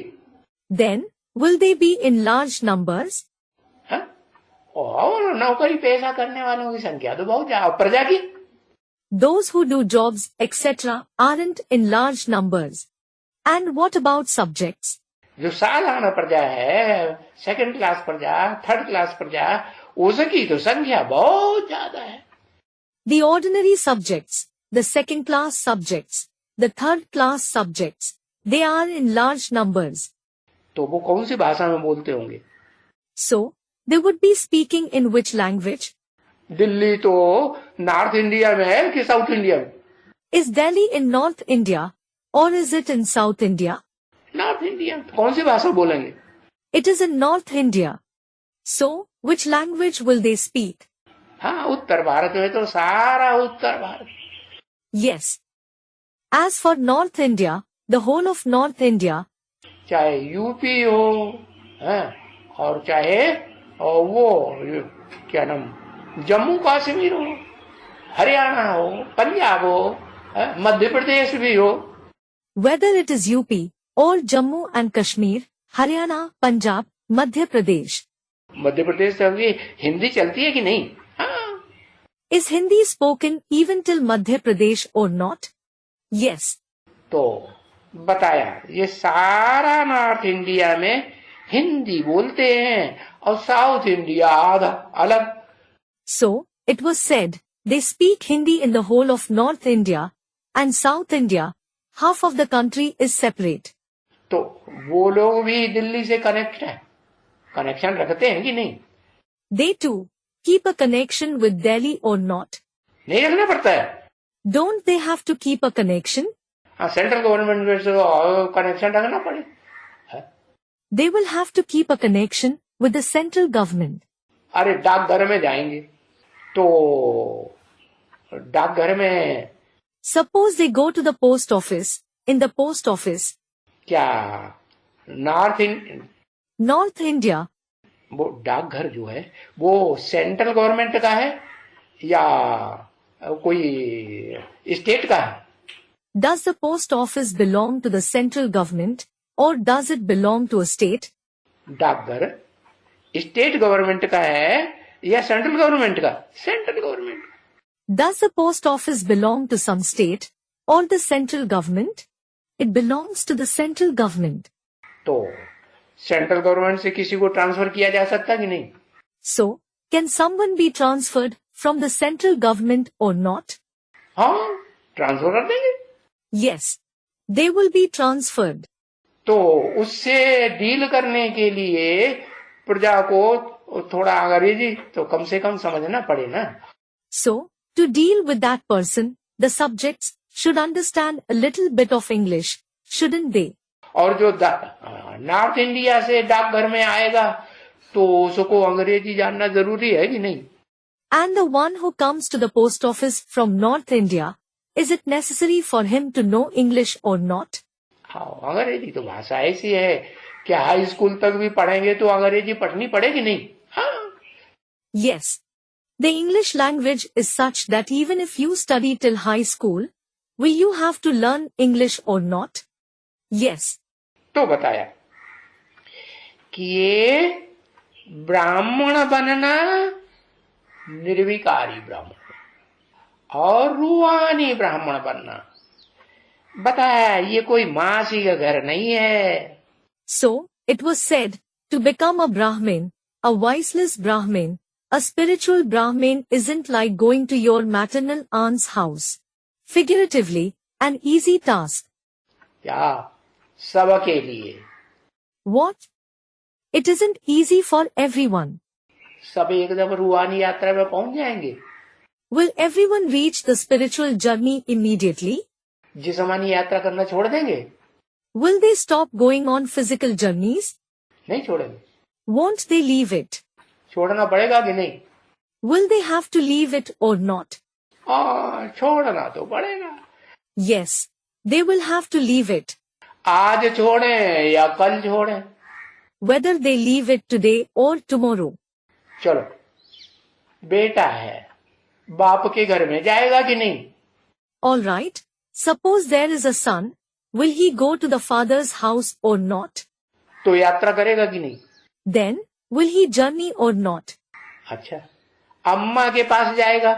Then, will they be in large numbers? हाँ? और नौकरी पेशा करने वालों की संख्या तो बहुत ज्यादा, प्रजा की? Those who do jobs, etc. aren't in large numbers. And what about subjects? जो साधारण प्रजा है, सेकंड क्लास प्रजा, थर्ड क्लास प्रजा, उसकी तो संख्या बहुत ज्यादा है। The ordinary subjects, the second class subjects, the third class subjects, they are in large numbers. तो वो कौन सी भाषा में बोलते होंगे? So, they would be speaking in which language? Delhi तो नॉर्थ इंडिया में है कि साउथ इंडिया में? Is Delhi in North India or is it in South India? North India. कौन सी भाषा बोलेंगे? It is in North India. So, which language will they speak? हाँ, उत्तर भारत में तो सारा उत्तर Bharat. Yes. As for North India, the whole of North India, चाहे UP हो, और चाहे वो क्या नाम, जम्मू कश्मीर हो, हरियाणा हो, पंजाब हो, मध्य प्रदेश भी हो, whether it is UP or Jammu and Kashmir, Haryana, Punjab, Madhya Pradesh. Madhya Pradesh से अभी हिंदी चलती है कि नहीं? हाँ। Is Hindi spoken even till Madhya Pradesh or not? Yes. तो बताया, ये सारा नॉर्थ इंडिया में हिंदी बोलते हैं और साउथ इंडिया आधा अलग। So, it was said, they speak Hindi in the whole of North India, and South India, half of the country is separate. तो वो लोग भी दिल्ली से कनेक्शन रखते हैं कि नहीं? They too keep a connection with Delhi or not? नहीं रखना पड़ता है। Don't they have to keep a connection? हाँ, सेंट्रल गवर्नमेंट में से कनेक्शन रखना पड़े। They will have to keep a connection with the central government. अरे डाकघर में जाएंगे तो डाकघर में, Suppose they go to the post office. In the post office, क्या North India, वो डाकघर जो है वो सेंट्रल गवर्नमेंट का है या कोई स्टेट का है? does the post office belong to the central government or does it belong to a state? डाकघर स्टेट गवर्नमेंट का है या सेंट्रल गवर्नमेंट का? Central government. Does the post office belong to some state or the central government? It belongs to the central government. तो central government से किसी को transfer किया जा सकता कि नहीं? So, can someone be transferred from the central government or not? हाँ, ट्रांसफर कर देंगे। Yes, they will be transferred. तो उससे डील करने के लिए प्रजा को थोड़ा अंग्रेजी तो कम से कम समझना पड़े ना। So, to deal with that person, the subjects should understand a little bit of English, shouldn't they? और जो नॉर्थ इंडिया से डाकघर में आएगा तो उसको अंग्रेजी जानना जरूरी है कि नहीं? And the one who comes to the post office from North India, is it necessary for him to know English or not? हाँ, अंग्रेजी तो भाषा ऐसी है कि हाई स्कूल तक भी पढ़ेंगे तो अंग्रेजी पढ़नी पड़ेगी नहीं? हाँ। Yes. The English language is such that even if you study till high school, will you have to learn English or not? Yes. तो बताया कि ये ब्राह्मण बनना निर्विकारी ब्राह्मण और रूहानी ब्राह्मण बनना, बताया ये कोई मासी का घर नहीं है। So, it was said, to become a Brahmin, a voiceless Brahmin, a spiritual Brahmin isn't like going to your maternal aunt's house. Figuratively, an easy task. क्या? सबके लिए। What? It isn't easy for everyone. सब एकदम रूहानी यात्रा में पहुंच जाएंगे? Will everyone reach the spiritual journey immediately? जिस्मानी यात्रा करना छोड़ देंगे? Will they stop going on physical journeys? नहीं छोड़ेंगे। Won't they leave it? छोड़ना पड़ेगा कि नहीं? Will they have to leave it or not? छोड़ना तो पड़ेगा। Yes, they will have to leave it. आज छोड़ें या कल छोड़ें? Whether they leave it today or tomorrow. चलो, बेटा है, बाप के घर में जाएगा कि नहीं? All right. Suppose there is a son. Will he go to the father's house or not? तो यात्रा करेगा कि नहीं? Then, will he journey or not? अच्छा, अम्मा के पास जाएगा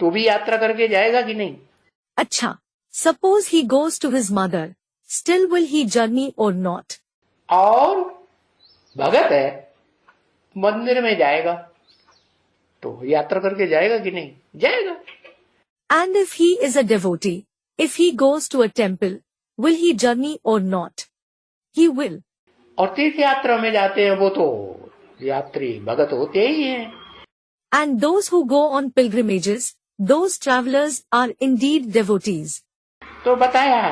तो भी यात्रा करके जाएगा कि नहीं? अच्छा, suppose he goes to his mother. Still will he journey or not? और भगत है, मंदिर में जाएगा तो यात्रा करके जाएगा कि नहीं? जाएगा। And if he is a devotee, if he goes to a temple, will he journey or not? He will. और तीर्थ यात्रा में जाते हैं वो तो यात्री भगत होते ही हैं। And those who go on pilgrimages, those travelers are indeed devotees. तो बताया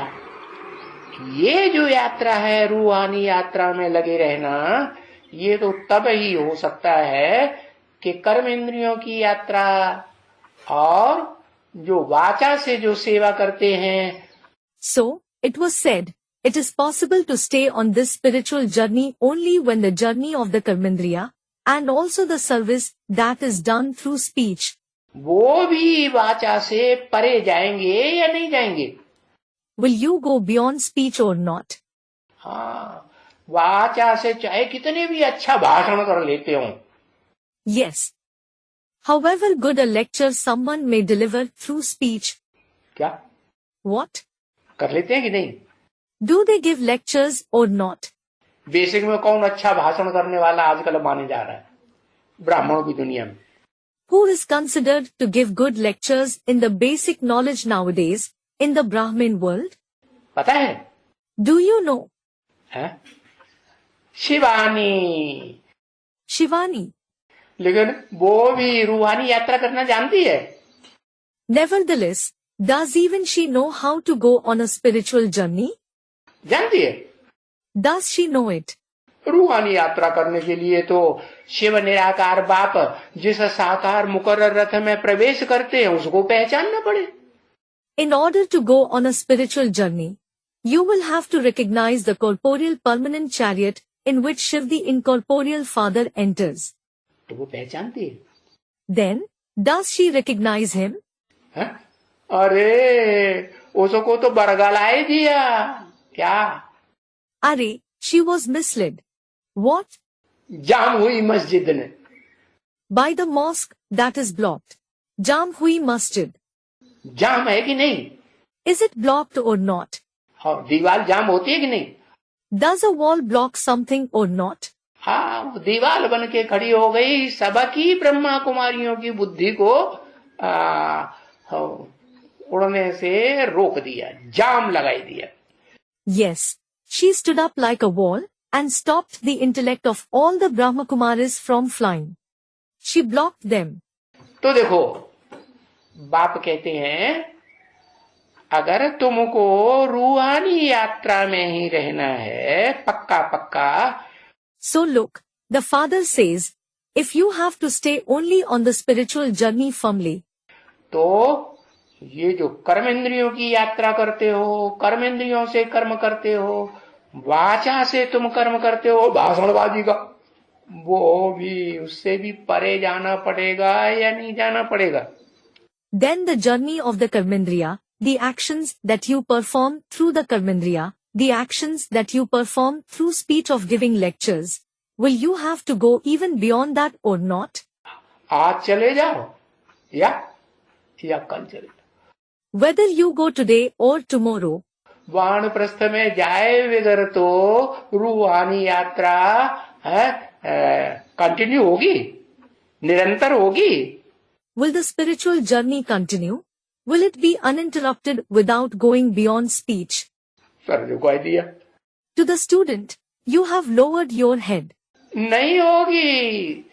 कि ये जो यात्रा है रूहानी यात्रा में लगे रहना, ये तो तब ही हो सकता है कि कर्म इंद्रियों की यात्रा और जो वाचा से जो सेवा करते हैं। So, it was said, it is possible to stay on this spiritual journey only when the journey of the karmendriya and also the service that is done through speech. वो भी वाचा से परे जाएंगे या नहीं जाएंगे? Will you go beyond speech or not? हाँ, वाचा से चाहे कितने भी अच्छा भाषण कर लेते हो। Yes. However good a lecture someone may deliver through speech. क्या? What? कर लेते हैं कि नहीं? Do they give lectures or not? Basic में कौन अच्छा भाषण करने वाला आजकल माने जा रहा है ब्राह्मणों की दुनिया में? Who is considered to give good lectures in the basic knowledge nowadays in the Brahmin world? पता है? Do you know? है? शिवानी। Shivani. लेकिन वो भी रूहानी यात्रा करना जानती है। Nevertheless, does even she know how to go on a spiritual journey? जानती है। Does she know it? रूहानी यात्रा करने के लिए तो शिव निराकार बाप जिस साकार मुकर्रर रथ में प्रवेश करते हैं उसको पहचानना पड़े। In order to go on a spiritual journey, you will have to recognize the corporeal permanent chariot in which Shiv the incorporeal father enters. तो वो पहचानती है। Then, does she recognize him? है? अरे उसको तो बरगलाए दिया। क्या? Arey, she was misled. What? जाम हुई मस्जिद ने। By the mosque that is blocked. Jam hui masjid. जाम है कि नहीं? Is it blocked or not? हाँ, दीवार जाम होती है कि नहीं? Does a wall block something or not? हाँ, वो दीवार बन के खड़ी हो गई, सबकी ब्रह्मा कुमारियों की बुद्धि को उड़ने से रोक दिया, जाम लगाई दिया। Yes, she stood up like a wall and stopped the intellect of all the Brahma Kumaris from flying. She blocked them. तो देखो, बाप कहते हैं अगर तुमको रूहानी यात्रा में ही रहना है पक्का पक्का। So look, the father says, if you have to stay only on the spiritual journey firmly, तो ये जो कर्म इंद्रियों की यात्रा करते हो, कर्म इंद्रियों से कर्म करते हो, वाचा से तुम कर्म करते हो भाषणबाजी का, वो भी उससे भी परे जाना पड़ेगा या नहीं जाना पड़ेगा? then the journey of the karmendriya, the actions that you perform through the karmendriya, the actions that you perform through speech of giving lectures, will you have to go even beyond that or not? आज चले जाओ या कल चले जाओ। Whether you go today or tomorrow, वानप्रस्थ में जाए बगैर तो रूहानी यात्रा कंटिन्यू होगी, निरंतर होगी। will the spiritual journey continue? Will it be uninterrupted without going beyond speech? Sir जो कह दिया। To the student, you have lowered your head. नहीं होगी।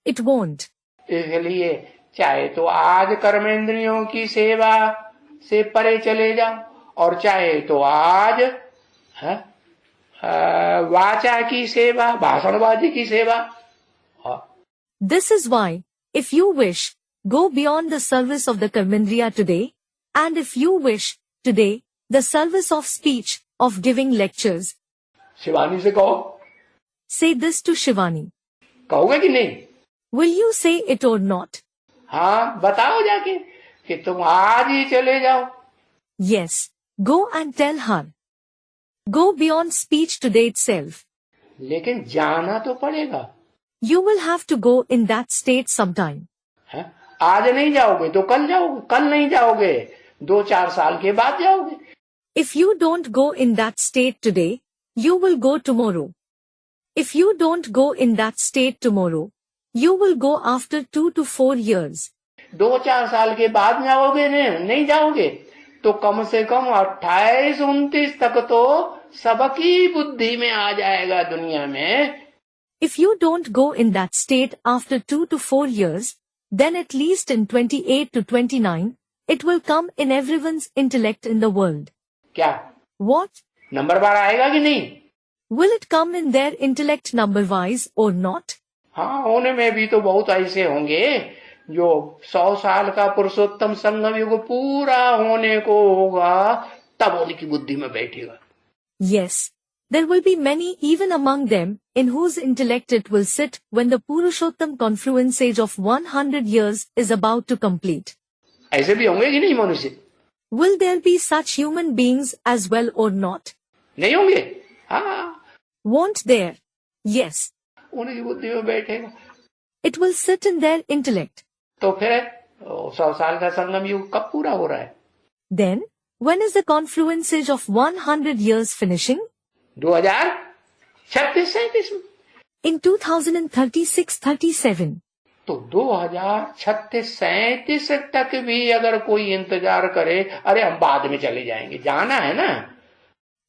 It won't. इसलिए चाहे तो आज कर्मेंद्रियों की सेवा से परे चले जाओ, और चाहे तो आज वाचा की सेवा, भाषणबाजी की सेवा। This is why, if you wish, go beyond the service of the Karmendriya today, and if you wish, today, the service of speech, of giving lectures. Shivani से कहो। Say this to Shivani. कहोगे कि नहीं? Will you say it or not? हाँ, बताओ जाके कि तुम आज ही चले जाओ। Yes, go and tell her. Go beyond speech today itself. लेकिन जाना तो पड़ेगा। You will have to go in that state sometime. है? आज नहीं जाओगे तो कल जाओगे, कल नहीं जाओगे 2-4 साल के बाद जाओगे। If you don't go in that state today, you will go tomorrow. If you don't go in that state tomorrow, you will go after 2 to 4 years. 2-4 साल के बाद जाओगे नहीं जाओगे तो कम से कम 28-29 तक तो सबकी बुद्धि में आ जाएगा दुनिया में। If you don't go in that state after 2 to 4 years, then at least in 28 to 29, it will come in everyone's intellect in the world. क्या? What? नंबर बार आएगा कि नहीं? Will it come in their intellect number-wise or not? हाँ, होने में भी तो बहुत ऐसे होंगे जो 100 साल का पुरुषोत्तम संगम युग पूरा होने को होगा तब उनकी बुद्धि में बैठेगा। Yes, there will be many even among them in whose intellect it will sit when the Purushottam confluence age of 100 years is about to complete. ऐसे भी होंगे कि नहीं मनुष्य? Will there be such human beings as well or not? नहीं होंगे। हाँ, Won't there? Yes. उनकी बुद्धि में बैठेगा। It will sit in their intellect. तो फिर 100 साल का संगम युग कब पूरा हो रहा है? Then, when is the confluence age of 100 years finishing? 2036-37 में। In 2036-37. तो 2036-37 तक भी अगर कोई इंतजार करे, अरे हम बाद में चले जाएंगे, जाना है ना।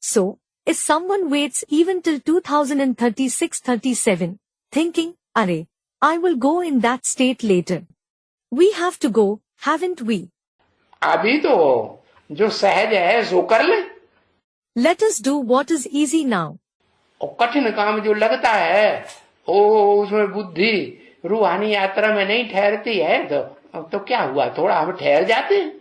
So, if someone waits even till 2036-37, thinking, Arey, I will go in that state later. We have to go, haven't we? अभी तो जो सहज है सो कर ले। Let us do what is easy now. और कठिन काम जो लगता है, उसमें बुद्धि रूहानी यात्रा में नहीं ठहरती है तो क्या हुआ, थोड़ा हम ठहर जाते हैं।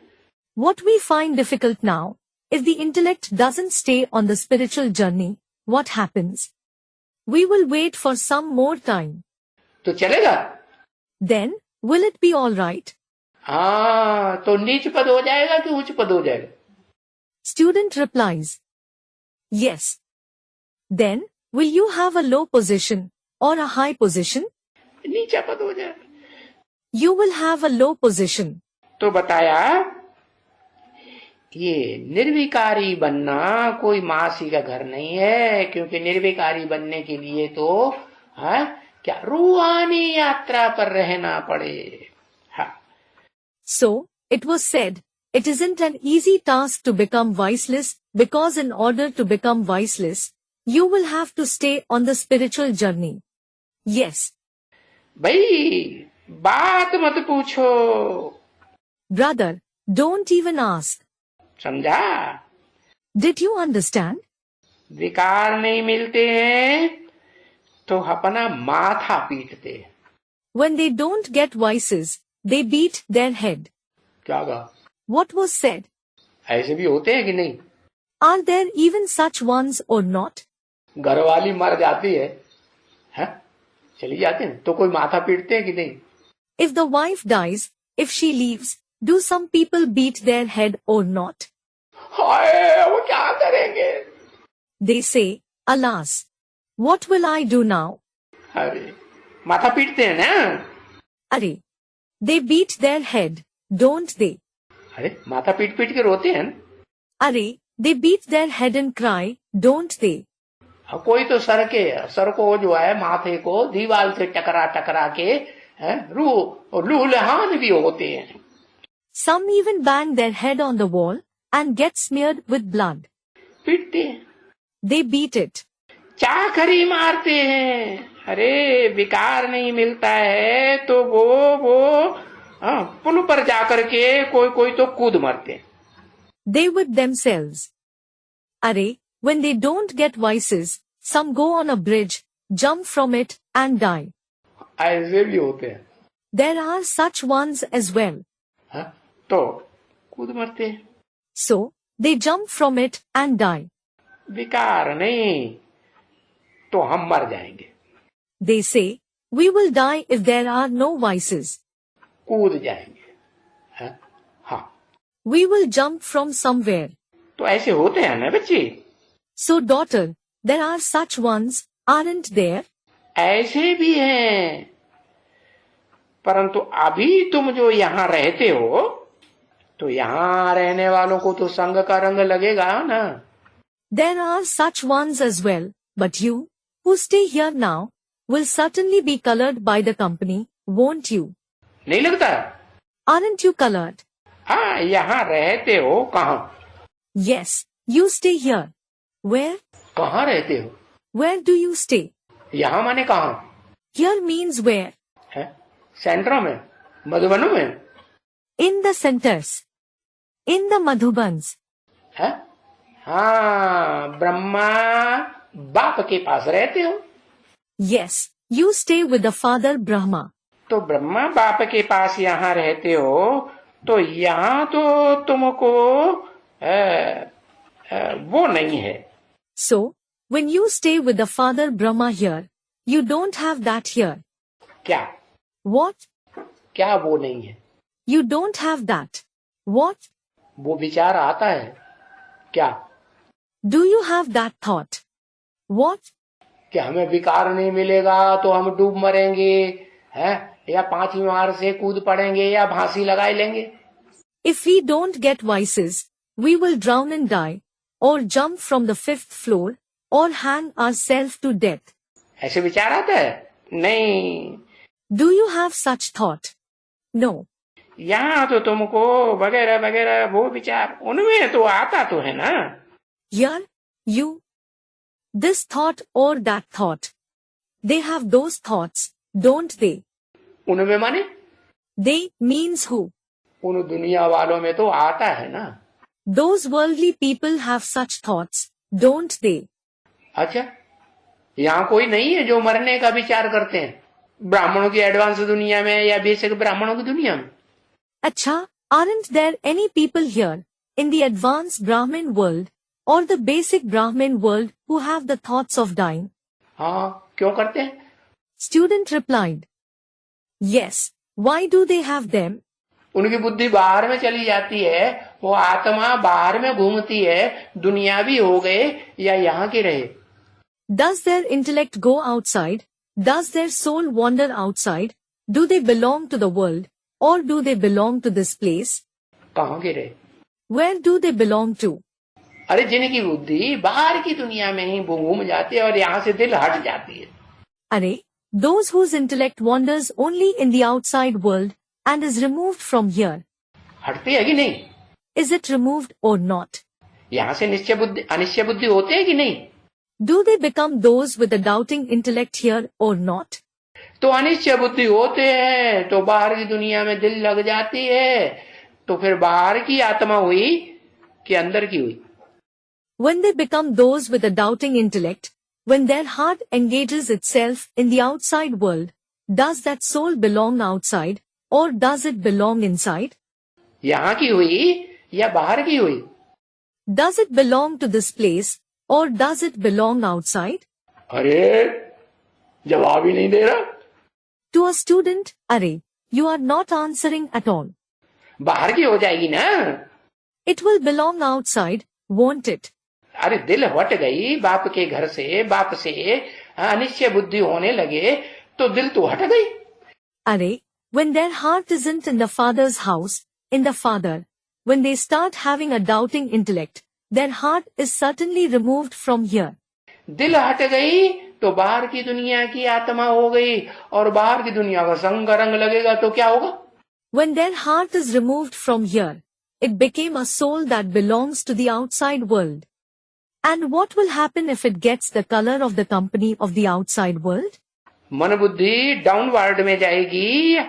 What we find difficult now, if the intellect doesn't stay on the spiritual journey, what happens? We will wait for some more time. तो चलेगा? Then, will it be all right? हाँ, तो नीच पद हो जाएगा कि उच्च पद हो जाएगा? Student replies, yes. Then, will you have a low position or a high position? नीचा पद हो जाएगा। You will have a low position. तो बताया ये निर्विकारी बनना कोई मासी का घर नहीं है, क्योंकि निर्विकारी बनने के लिए तो क्या रूहानी यात्रा पर रहना पड़े। हाँ। So, it was said, it isn't an easy task to become viceless, because in order to become viceless, you will have to stay on the spiritual journey. Yes. भाई बात मत पूछो। Brother, don't even ask. समझा? Did you understand? विकार नहीं मिलते हैं तो अपना माथा पीटते हैं। When they don't get vices, they beat their head. क्या कहा? What was said? ऐसे भी होते हैं कि नहीं? Are there even such ones or not? घरवाली मर जाती है, चली जाती है तो कोई माथा पीटते हैं कि नहीं? If the wife dies, if she leaves, do some people beat their head or not? हाय, वो क्या करेंगे? They say, alas, what will I do now? अरे माथा पीटते हैं ना? Arey, they beat their head, don't they? अरे माथा पीट पीट के रोते हैं। Arey, they beat their head and cry, don't they? कोई तो सर को जो है माथे को दीवार से टकरा टकरा के लूलहान भी होते हैं। Some even bang their head on the wall and get smeared with blood. पीटते हैं। They beat it. चाकरी मारते हैं, अरे विकार नहीं मिलता है तो वो पुल पर जाकर के कोई तो कूद मरते हैं. They whip themselves. Arey, when they don't get vices, some go on a bridge, jump from it, and die. ऐसे भी होते हैं. There are such ones as well. तो कूद मरते हैं. So, they jump from it and die. विकार नहीं तो हम मर जाएंगे. They say, we will die if there are no vices. कूद जाएंगे. हाँ. We will jump from somewhere. तो ऐसे होते हैं ना बच्चे. So daughter, there are such ones, aren't there? ऐसे भी हैं, परंतु अभी तुम जो यहाँ रहते हो तो यहाँ रहने वालों को तो संग का रंग लगेगा ना. There are such ones as well, but you, who stay here now, will certainly be colored by the company, won't you? नहीं लगता? Aren't you colored? हाँ, यहाँ रहते हो कहाँ? Yes, you stay here. Where? कहाँ रहते हो? Where do you stay? यहाँ माने कहाँ? Here means where? है? सेंटरों में, मधुबनों में? In the centers. In the Madhubans. है? हाँ, ब्रह्मा बाप के पास रहते हो. Yes, you stay with the father Brahma. तो ब्रह्मा बाप के पास यहाँ रहते हो तो यहाँ तो तुमको वो नहीं है. So, when you stay with the father Brahma here, you don't have that here. क्या? What? क्या वो नहीं है? You don't have that. What? वो विचार आता है क्या? Do you have that thought? What? कि हमें विकार नहीं मिलेगा तो हम डूब मरेंगे, हैं? या 5वीं मार से कूद पड़ेंगे या फांसी लगा लेंगे. If we don't get vices, we will drown and die, or jump from the 5th floor, or hang ourselves to death. ऐसे विचार आता है? नहीं. Do you have such thought? No. यहाँ तो तुमको वगैरह वगैरह वो विचार उनमें तो आता तो है ना. Here, you. This thought or that thought. They have those thoughts, don't they? उनमें माने? They means who? उन दुनिया वालों में तो आता है ना. Those worldly people have such thoughts, don't they? अच्छा, यहाँ कोई नहीं है जो मरने का विचार करते हैं ब्राह्मणों की एडवांस दुनिया में या बेसिक ब्राह्मणों की दुनिया में. अच्छा, aren't there any people here, in the advanced Brahmin world, or the basic Brahmin world, who have the thoughts of dying? हाँ, क्यों करते हैं? Student replied, yes, why do they have them? उनकी बुद्धि बाहर में चली जाती है, वो आत्मा बाहर में घूमती है, दुनियावी हो गए या यहाँ के रहे. Does their intellect go outside? Does their soul wander outside? Do they belong to the world, or do they belong to this place? कहाँ के रहे? Where do they belong to? अरे जिनकी बुद्धि बाहर की दुनिया में ही घूम जाती है और यहाँ से दिल हट जाती है. Arey, those whose intellect wanders only in the outside world and is removed from here. हटती है कि नहीं? Is it removed or not? यहाँ से निश्चय बुद्धि अनिश्चय बुद्धि होते हैं कि नहीं? Do they become those with a doubting intellect here or not? तो अनिश्चय बुद्धि होते हैं तो बाहर की दुनिया में दिल लग जाती है, तो फिर बाहर की आत्मा हुई कि अंदर की हुई? When they become those with a doubting intellect, when their heart engages itself in the outside world, does that soul belong outside or does it belong inside? यहाँ की हुई या बाहर की हुई? Does it belong to this place or does it belong outside? अरे जवाब ही नहीं दे रहा. To a student, Arey, you are not answering at all. बाहर की हो जाएगी ना. It will belong outside, won't it? अरे दिल हट गई बाप के घर से, बाप से अनिश्चय बुद्धि होने लगे तो दिल तो हट गई. Arey, when their heart isn't in the father's house, in the father, when they start having a doubting intellect, their heart is certainly removed from here. दिल हट गई तो बाहर की दुनिया की आत्मा हो गई और बाहर की दुनिया का संग रंग लगेगा तो क्या होगा? When their heart is removed from here, it became a soul that belongs to the outside world. And what will happen if it gets the color of the company of the outside world? मन बुद्धि downward में जाएगी या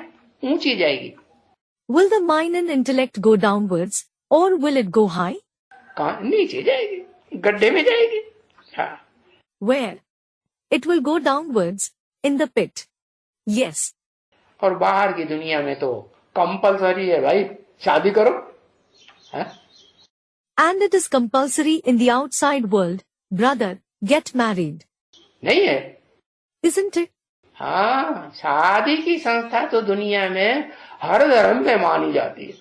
ऊंची जाएगी? Will the mind and intellect go downwards or will it go high? कहाँ? नीचे जाएगी, गड्ढे में जाएगी. हाँ. Where? It will go downwards, in the pit. Yes. और बाहर की दुनिया में तो कंपलसरी है भाई, शादी करो. हाँ? And it is compulsory in the outside world, brother, get married. नहीं है? Isn't it? हाँ, शादी की संस्था तो दुनिया में हर धर्म में मानी जाती है.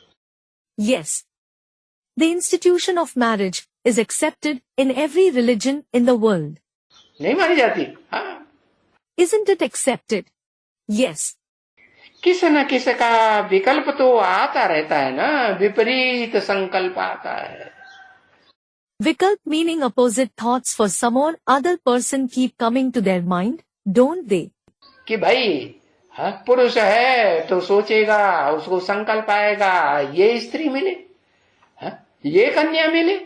Yes. The institution of marriage is accepted in every religion in the world. नहीं मानी जाती. हाँ. Isn't it accepted? Yes. किस न किस का विकल्प तो आता रहता है ना, विपरीत संकल्प आता है. Vikalp meaning opposite thoughts for some or other person keep coming to their mind, don't they? कि भाई हाँ, पुरुष है तो सोचेगा, उसको संकल्प आएगा ये स्त्री मिले, हाँ, ये कन्या मिले.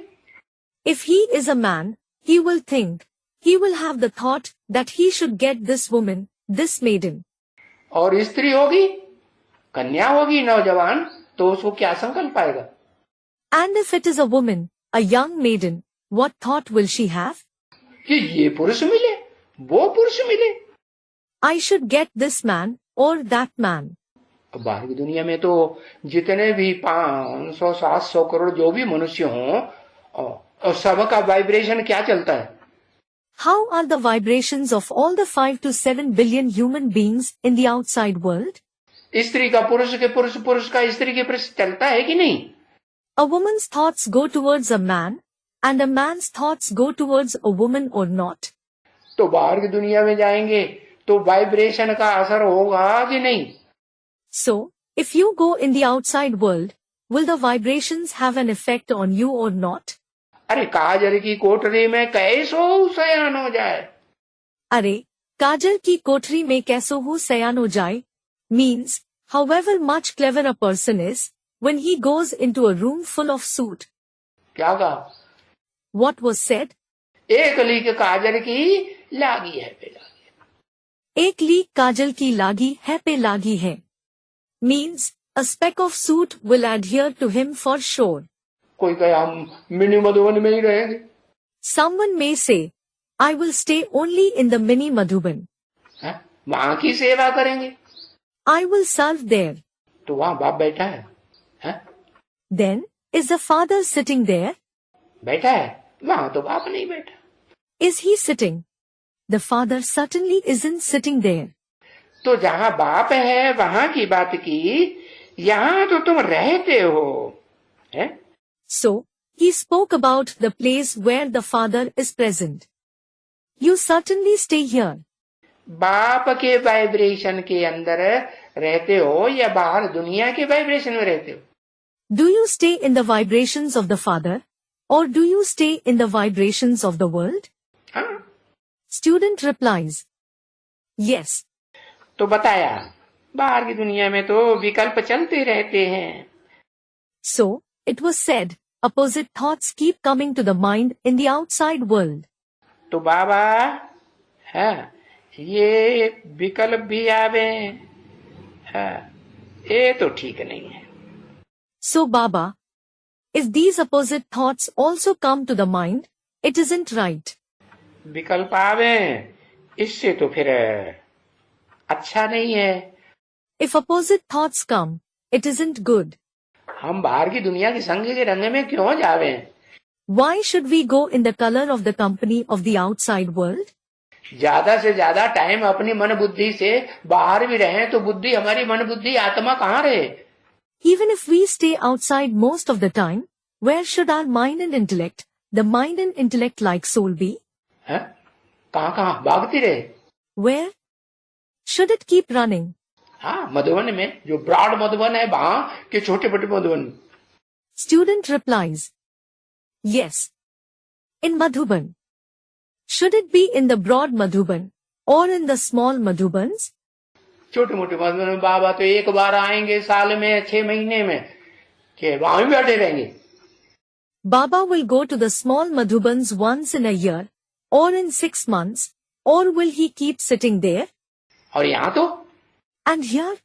If he is a man, he will think, he will have the thought that he should get this woman, this maiden. और स्त्री होगी, कन्या होगी नौजवान, तो उसको क्या संकल्प आएगा? And if it is a woman, a young maiden, what thought will she have? कि ये पुरुष मिले, वो पुरुष मिले. I should get this man or that man. बाहर की दुनिया में तो जितने भी 500-700 करोड़ जो भी मनुष्य हों, और सबका वाइब्रेशन क्या चलता है? How are the vibrations of all the 5 to 7 billion human beings in the outside world? स्त्री का पुरुष के पुरुष, पुरुष का स्त्री के पुरुष चलता है कि नहीं? A woman's thoughts go towards a man, and a man's thoughts go towards a woman or not. तो बाहर की दुनिया में जाएंगे तो वाइब्रेशन का असर होगा कि नहीं? So, if you go in the outside world, will the vibrations have an effect on you or not? अरे काजल की कोठरी में कैसो शयन हो जाए. अरे काजल की कोठरी में कैसो हो शयन हो जाए means, however much clever a person is, when he goes into a room full of soot. क्या कहा? What was said? एक लीक काजल की लागी है पे लागी. एक लीक काजल की लागी है पे लागी है means, a speck of soot will adhere to him for sure. कोई कहे हम मिनी मधुबन में ही रहेंगे. Someone may say, I will stay only in the mini Madhuban. वहां की सेवा करेंगे. I will serve there. तो वहां बाप बैठा है. Then, is the father sitting there? बैठा है. वहां तो बाप नहीं बैठा. Is he sitting? The father certainly isn't sitting there. तो जहां बाप है वहां की बात की, यहाँ तो तुम रहते हो. है? So, he spoke about the place where the father is present. You certainly stay here. बाप के वाइब्रेशन के अंदर रहते हो या बाहर दुनिया के वाइब्रेशन में रहते हो? Do you stay in the vibrations of the father, or do you stay in the vibrations of the world? हाँ. Student replies, Yes. तो बताया बाहर की दुनिया में तो विकल्प चलते रहते हैं. So, it was said, opposite thoughts keep coming to the mind in the outside world. तो बाबा हाँ, ये विकल्प भी आवे, हाँ, ये तो ठीक नहीं है. So Baba, if these opposite thoughts also come to the mind, it isn't right. विकल्प आवे, इससे तो फिर अच्छा नहीं है. If opposite thoughts come, it isn't good. हम बाहर की दुनिया के संग के रंग में क्यों जावे? Why should we go in the color of the company of the outside world? ज्यादा से ज्यादा टाइम अपनी मन बुद्धि से बाहर भी रहें तो बुद्धि हमारी मन बुद्धि आत्मा कहाँ रहे? Even if we stay outside most of the time, where should our mind and intellect, the mind and intellect like soul be? हैं? कहाँ भागती रहे? Where? Should it keep running? हाँ, मधुबन में जो ब्रॉड मधुबन है वहां के छोटे छोटे Madhuban. Student replies, Yes. In Madhuban. Should it be in the broad Madhuban or in the small Madhubans? छोटे मोटे मधुबन में बाबा तो एक बार आएंगे साल में 6 महीने में, कि वहां भी बैठे रहेंगे. Baba will go to the small Madhubans once in a year, or in 6 months, or will he keep sitting there? और यहाँ तो? And here?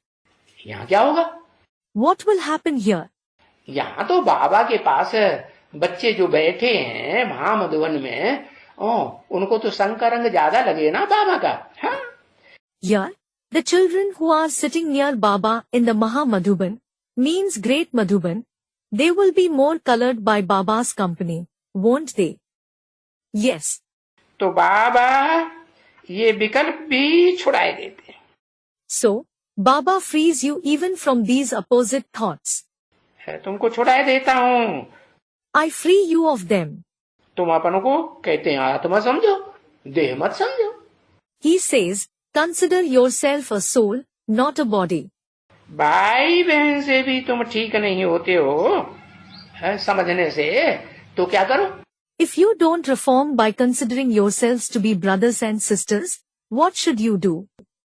यहाँ क्या होगा? What will happen here? यहाँ तो बाबा के पास बच्चे जो बैठे हैं महामधुबन में, उनको तो संग का रंग ज्यादा लगे ना बाबा का. हाँ? Here, the children who are sitting near Baba in the Mahamadhuban, means Great Madhuban, they will be more colored by Baba's company, won't they? Yes. तो बाबा ये विकल्प भी छुड़ाए देते हैं. So, Baba frees you even from these opposite thoughts. तुमको छुड़ाए देता हूँ. I free you of them. तुम अपन को कहते हैं आत्मा समझो, देह मत समझो. He says, consider yourself a soul, not a body. भाई बहन से भी तुम ठीक नहीं होते हो समझने से, तो क्या करो? If you don't reform by considering yourselves to be brothers and sisters, what should you do?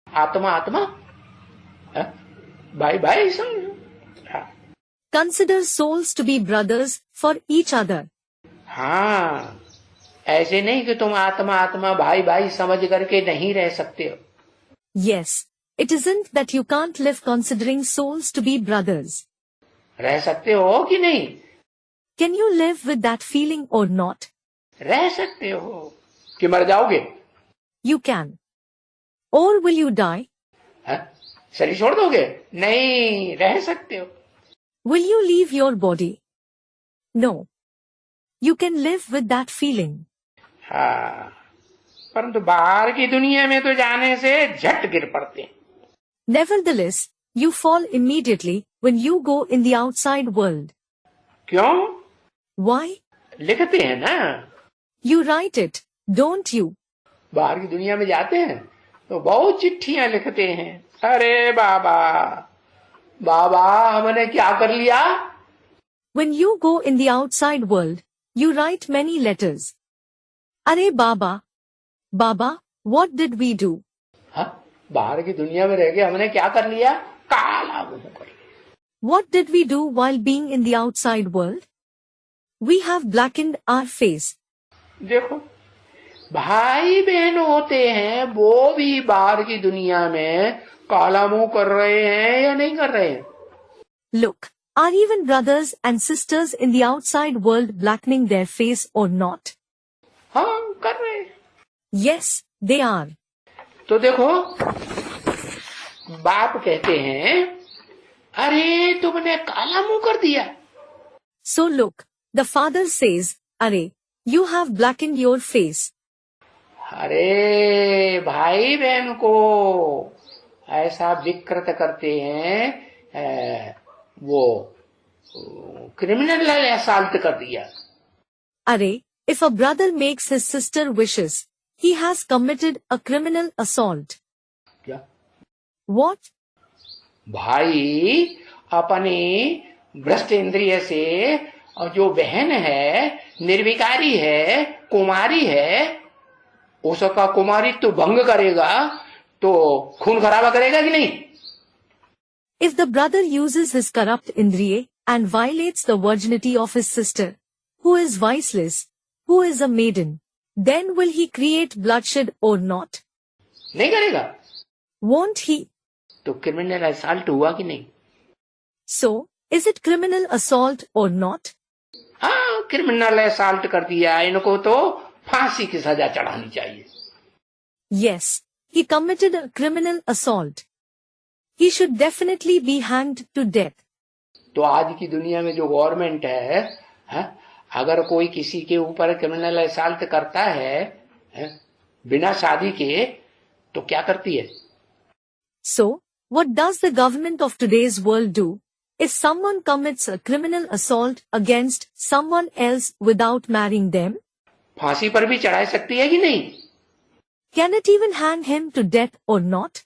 आत्मा आत्मा भाई भाई समझो. Consider souls to be brothers for each other. हाँ, ऐसे नहीं कि तुम आत्मा आत्मा भाई भाई समझ करके नहीं रह सकते हो. Yes, it isn't that you can't live considering souls to be brothers. रह सकते हो कि नहीं? Can you live with that feeling or not? रह सकते हो कि मर जाओगे? You can. Or will you die? शरीर छोड़ दोगे? नहीं, रह सकते हो. Will you leave your body? No. You can live with that feeling. हाँ, परंतु बाहर की दुनिया में तो जाने से झट गिर पड़ते हैं. Nevertheless, you fall immediately when you go in the outside world. क्यों? Why? लिखते हैं ना. You write it, don't you? बाहर की दुनिया में जाते हैं तो बहुत चिट्ठियां लिखते हैं. अरे बाबा, बाबा हमने क्या कर लिया? When you go in the outside world, you write many letters. Arey Baba, Baba, what did we do? हाँ, बाहर की दुनिया में रह के हमने क्या कर लिया? काला मुंह कर लिया. What did we do while being in the outside world? We have blackened our face. देखो, भाई बहन होते हैं वो भी बाहर की दुनिया में काला मुंह कर रहे हैं या नहीं कर रहे हैं? Look, are even brothers and sisters in the outside world blackening their face or not? हाँ, कर रहे हैं. Yes, they are. तो देखो, बाप कहते हैं, अरे तुमने काला मुंह कर दिया. So look, the father says, Arey, you have blackened your face. अरे भाई बहन को ऐसा विकृत करते हैं, वो क्रिमिनल असॉल्ट कर दिया. Arey, if a brother makes his sister wishes, he has committed a criminal assault. क्या? What? भाई अपने भ्रष्ट इंद्रिय से और जो बहन है, निर्विकारी है, कुमारी है, उसका कुमारित्व भंग करेगा तो खून खराबा करेगा कि नहीं? If the brother uses his corrupt indriya and violates the virginity of his sister, who is viceless, who is a maiden, then will he create bloodshed or not? नहीं करेगा. Won't he? तो क्रिमिनल असॉल्ट हुआ कि नहीं? So, is it criminal assault or not? हाँ, criminal assault कर दिया. इनको तो फांसी की सजा चढ़ानी चाहिए. Yes, he committed a criminal assault. He should definitely be hanged to death. तो आज की दुनिया में जो गवर्नमेंट है, अगर कोई किसी के ऊपर क्रिमिनल असॉल्ट करता है बिना शादी के, तो क्या करती है? So, what does the government of today's world do? If someone commits a criminal assault against someone else without marrying them, फांसी पर भी चढ़ा सकती है कि नहीं? can it even hang him to death or not?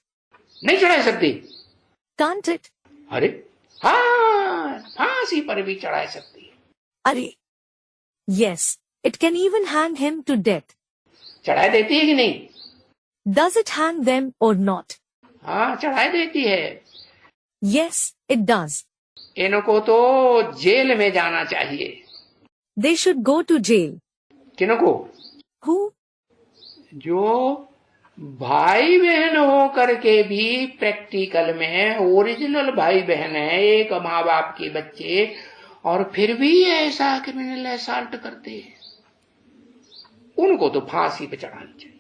नहीं चढ़ा सकती. Can't it? अरे हाँ, फांसी पर भी चढ़ा सकती है. Arey. Yes, it can even hang him to death. चढ़ा देती है कि नहीं? Does it hang them or not? हाँ, चढ़ा देती है. Yes, it does. इनको तो जेल में जाना चाहिए. They should go to jail. किनको? Who? जो भाई बहन हो करके भी प्रैक्टिकल में ओरिजिनल भाई बहन है, एक माँ बाप के बच्चे, और फिर भी ऐसा क्रिमिनल असॉल्ट करते हैं, उनको तो फांसी पे चढ़ानी चाहिए.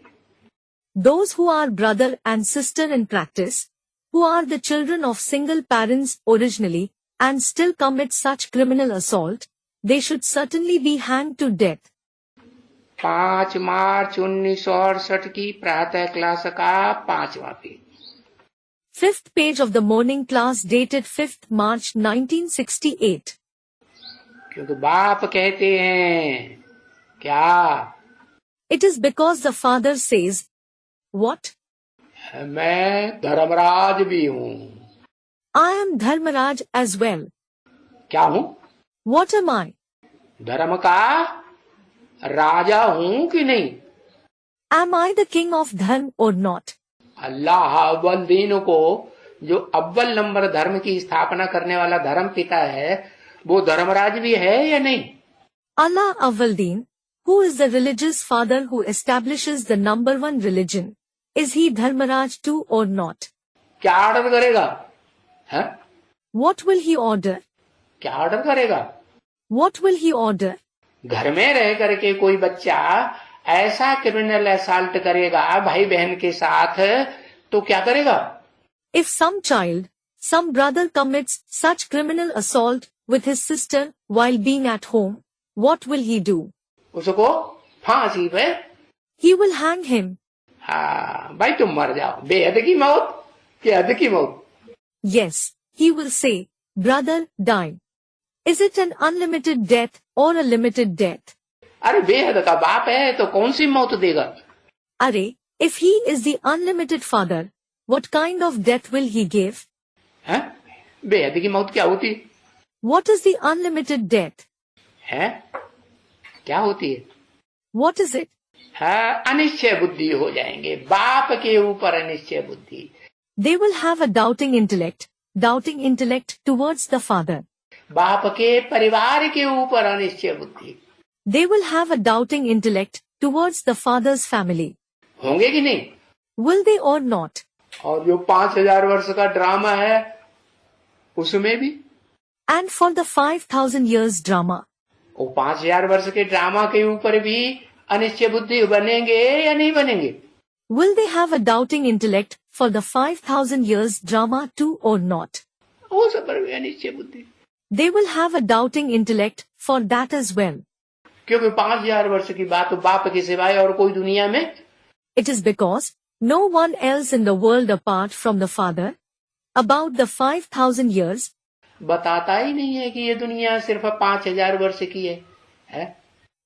Those who are brother and sister in practice, who are the children of single parents originally, and still commit such criminal assault, they should certainly be hanged to death. 5 मार्च 1968 की प्रातः class का 5वां page. 5th page of the morning class dated 5th March 1968. क्योंकि बाप कहते हैं क्या? It is because the father says, what? मैं धर्मराज भी हूँ. I am Dharmaraj as well. क्या हूँ? What am I? धर्म का राजा हूँ कि नहीं? Am I the king of dharma or not? अल्लाह अव्वल दीन को, जो अव्वल नंबर धर्म की स्थापना करने वाला धर्म पिता है, वो धर्मराज भी है या नहीं? Allah Awwaldeen, who is the religious father who establishes the number one religion, is he Dharmaraj too or not? क्या ऑर्डर करेगा? है? What will he order? क्या ऑर्डर करेगा? What will he order? घर में रह करके कोई बच्चा ऐसा क्रिमिनल असॉल्ट करेगा भाई बहन के साथ, तो क्या करेगा? If some child, some brother commits such criminal assault with his sister while being at home, what will he do? उसको फांसी पे. He will hang him. हाँ भाई, तुम मर जाओ, बेहद की मौत कि हद की मौत. Yes, he will say, brother, die. Is it an unlimited death or a limited death? अरे बेहद का बाप है तो कौन सी मौत देगा? Arey, if he is the unlimited father, what kind of death will he give? हैं? बेहद की मौत क्या होती है? What is the unlimited death? हैं? क्या होती है? What is it? हाँ, अनिश्चय बुद्धि हो जाएंगे, बाप के ऊपर अनिश्चय बुद्धि. They will have a doubting intellect towards the father. बाप के परिवार के ऊपर अनिश्चय बुद्धि. They will have a doubting intellect towards the father's family. होंगे कि नहीं? Will they or not? और जो 5000 वर्ष का ड्रामा है उसमें भी. And for the 5000 years drama. वो 5000 वर्ष के ड्रामा के ऊपर भी अनिश्चय बुद्धि बनेंगे या नहीं बनेंगे? Will they have a doubting intellect for the 5000 years drama too or not? वो सब पर भी अनिश्चय बुद्धि. They will have a doubting intellect for that as well. क्योंकि 5000 वर्ष की बात तो बाप के सिवाय और कोई दुनिया में. It is because no one else in the world apart from the father, about the 5000 years, बताता ही नहीं है कि ये दुनिया सिर्फ 5000 वर्ष की है?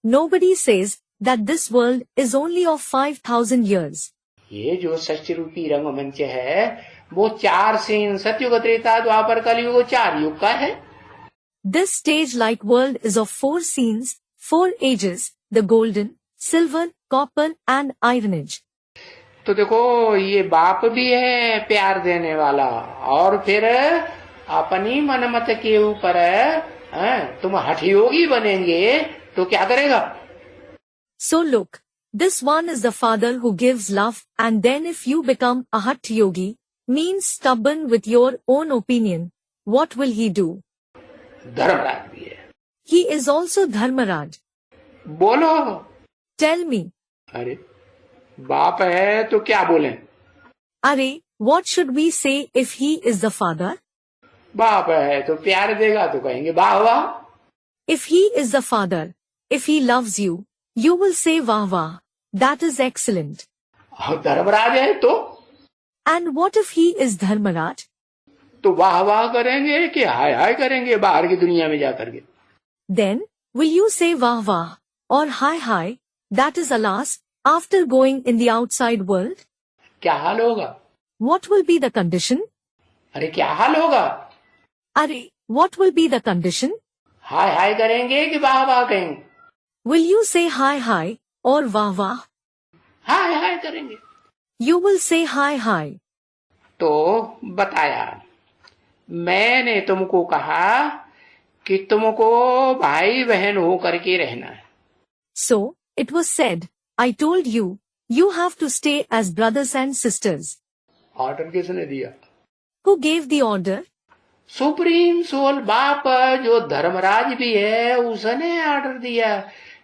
Nobody says that this world is only of 5000 years. ये जो सृष्टि रूपी रंगमंच है वो 4 सीन, सतयुग, त्रेता, द्वापर, कलयुग, 4 युग का है. This stage-like world is of 4 scenes, 4 ages, the golden, silver, copper and iron age. तो देखो ये बाप भी है प्यार देने वाला, और फिर अपनी मनमत के ऊपर तुम हठयोगी बनेंगे तो क्या करेगा? So look, this one is the father who gives love, and then if you become a Hatha yogi, means stubborn with your own opinion, what will he do? Dharmaraj भी है. He is also Dharmaraj. बोलो. Tell me. अरे बाप है तो क्या बोलें? Arey, what should we say if he is the father? बाप है तो प्यार देगा तो कहेंगे वाह वाह. If he is the father, if he loves you, you will say wah wah, that is excellent. और धर्मराज है तो? And what if he is Dharmaraj? तो वाह वाह करेंगे कि हाय हाय करेंगे बाहर की दुनिया में जाकर के? Then, will you say wah wah or hi hi, that is alas, after going in the outside world? क्या हाल होगा? What will be the condition? अरे क्या हाल होगा? Arey, what will be the condition? हाय हाय करेंगे कि वाह वाह कहेंगे? Will you say hi hi or wah wah? हाय हाय करेंगे. You will say hi hi. तो बताया, मैंने तुमको कहा कि तुमको भाई बहन हो करके रहना है। So, it was said, I told you, you have to stay as brothers and sisters. Order किसने दिया? Who gave the order? Supreme soul बाप जो धर्मराज भी है उसने ऑर्डर दिया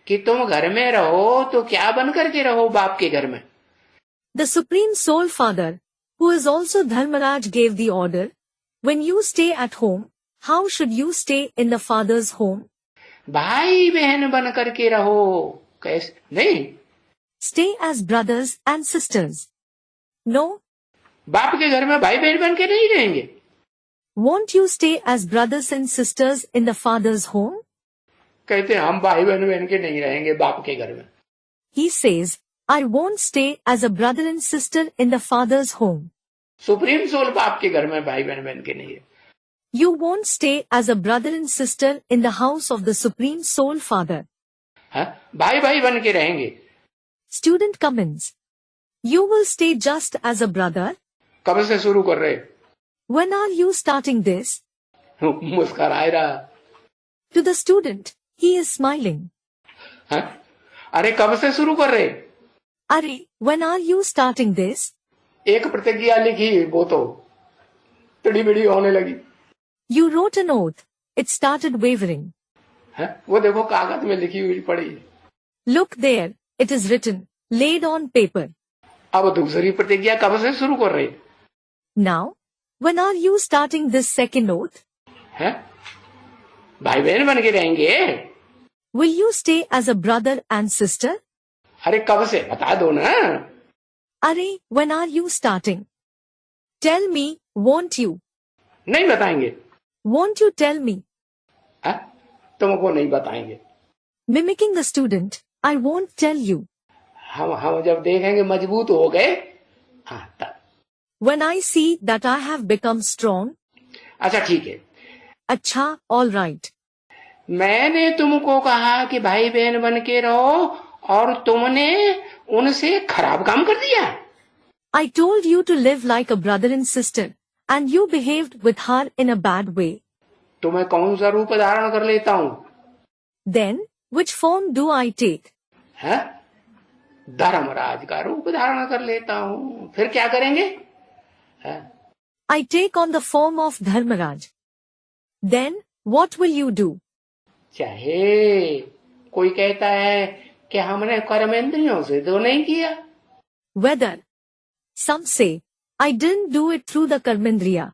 कि तुम घर में रहो तो क्या बन करके रहो बाप के घर में। The Supreme Soul Father, who is also Dharmaraj, gave the order, when you stay at home, how should you stay in the Father's home? भाई बहन बन करके रहो। कैसे? नहीं, Stay as brothers and sisters. No, बाप के घर में भाई बहन बन के नहीं रहेंगे। won't you stay as brothers and sisters in the Father's home? कहते हम भाई बहन बन के नहीं रहेंगे बाप के घर में। He says, I won't stay as a brother and sister in the Father's home. Supreme soul बाप के घर में भाई बहन बन के नहीं है। You won't stay as a brother and sister in the house of the Supreme Soul Father. हाँ? भाई भाई बन के रहेंगे। Student comments. You will stay just as a brother. कब से शुरू कर रहे? When are you starting this? मुस्कुराए रहा। To the student, he is smiling. हाँ? अरे कब से शुरू कर रहे? Arey, when are you starting this? एक प्रतिज्ञा लिखी वो तो टिड़ी बिड़ी होने लगी। You wrote an oath. It started wavering. हाँ? वो देखो कागज में लिखी हुई पड़ी। Look there, it is written, laid on paper. अब दूसरी प्रतिज्ञा कब से शुरू कर रहे? Now, when are you starting this second oath? हाँ? भाई बहन बन के रहेंगे। Will you stay as a brother and sister? अरे कब से बता दो ना। Arey, when are you starting? Tell me, won't you? नहीं बताएंगे। Won't you tell me? हाँ? तुमको नहीं बताएंगे। Mimicking the student, I won't tell you. हम जब देखेंगे मजबूत हो गए, हाँ तब। When I see that I have become strong. अच्छा ठीक है। अच्छा, all right. मैंने तुमको कहा कि भाई बहन बन के रहो और तुमने उनसे खराब काम कर दिया। I told you to live like a brother and sister, and you behaved with her in a bad way. तो मैं कौन सा रूप धारण कर लेता हूँ? Then, which form do I take? है? धर्मराज का रूप धारण कर लेता हूँ। फिर क्या करेंगे? है? I take on the form of Dharmaraj. Then, what will you do? चाहे कोई कहता है कि हमने कर्मेंद्रियों से तो नहीं किया। Whether. Some say, I didn't do it through the Karmendriya.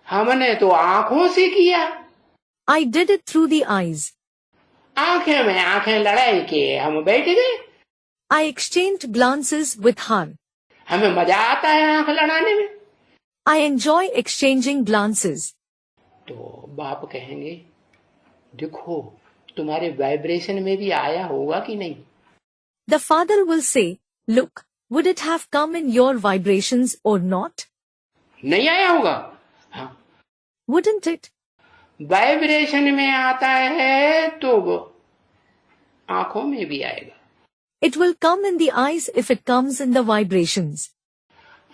हमने तो आंखों से किया। I did it through the eyes. आंखें में आंखें लड़ाई के हम बैठ गए। I exchanged glances with her. हमें मजा आता है आंख लड़ाने में। I enjoy exchanging glances. तो बाप कहेंगे, देखो तुम्हारे वाइब्रेशन में भी आया होगा कि नहीं? The father will say, look, would it have come in your vibrations or not? नहीं आया होगा। हाँ, Wouldn't it? वाइब्रेशन में आता है तो आंखों में भी आएगा। It will come in the eyes if it comes in the vibrations.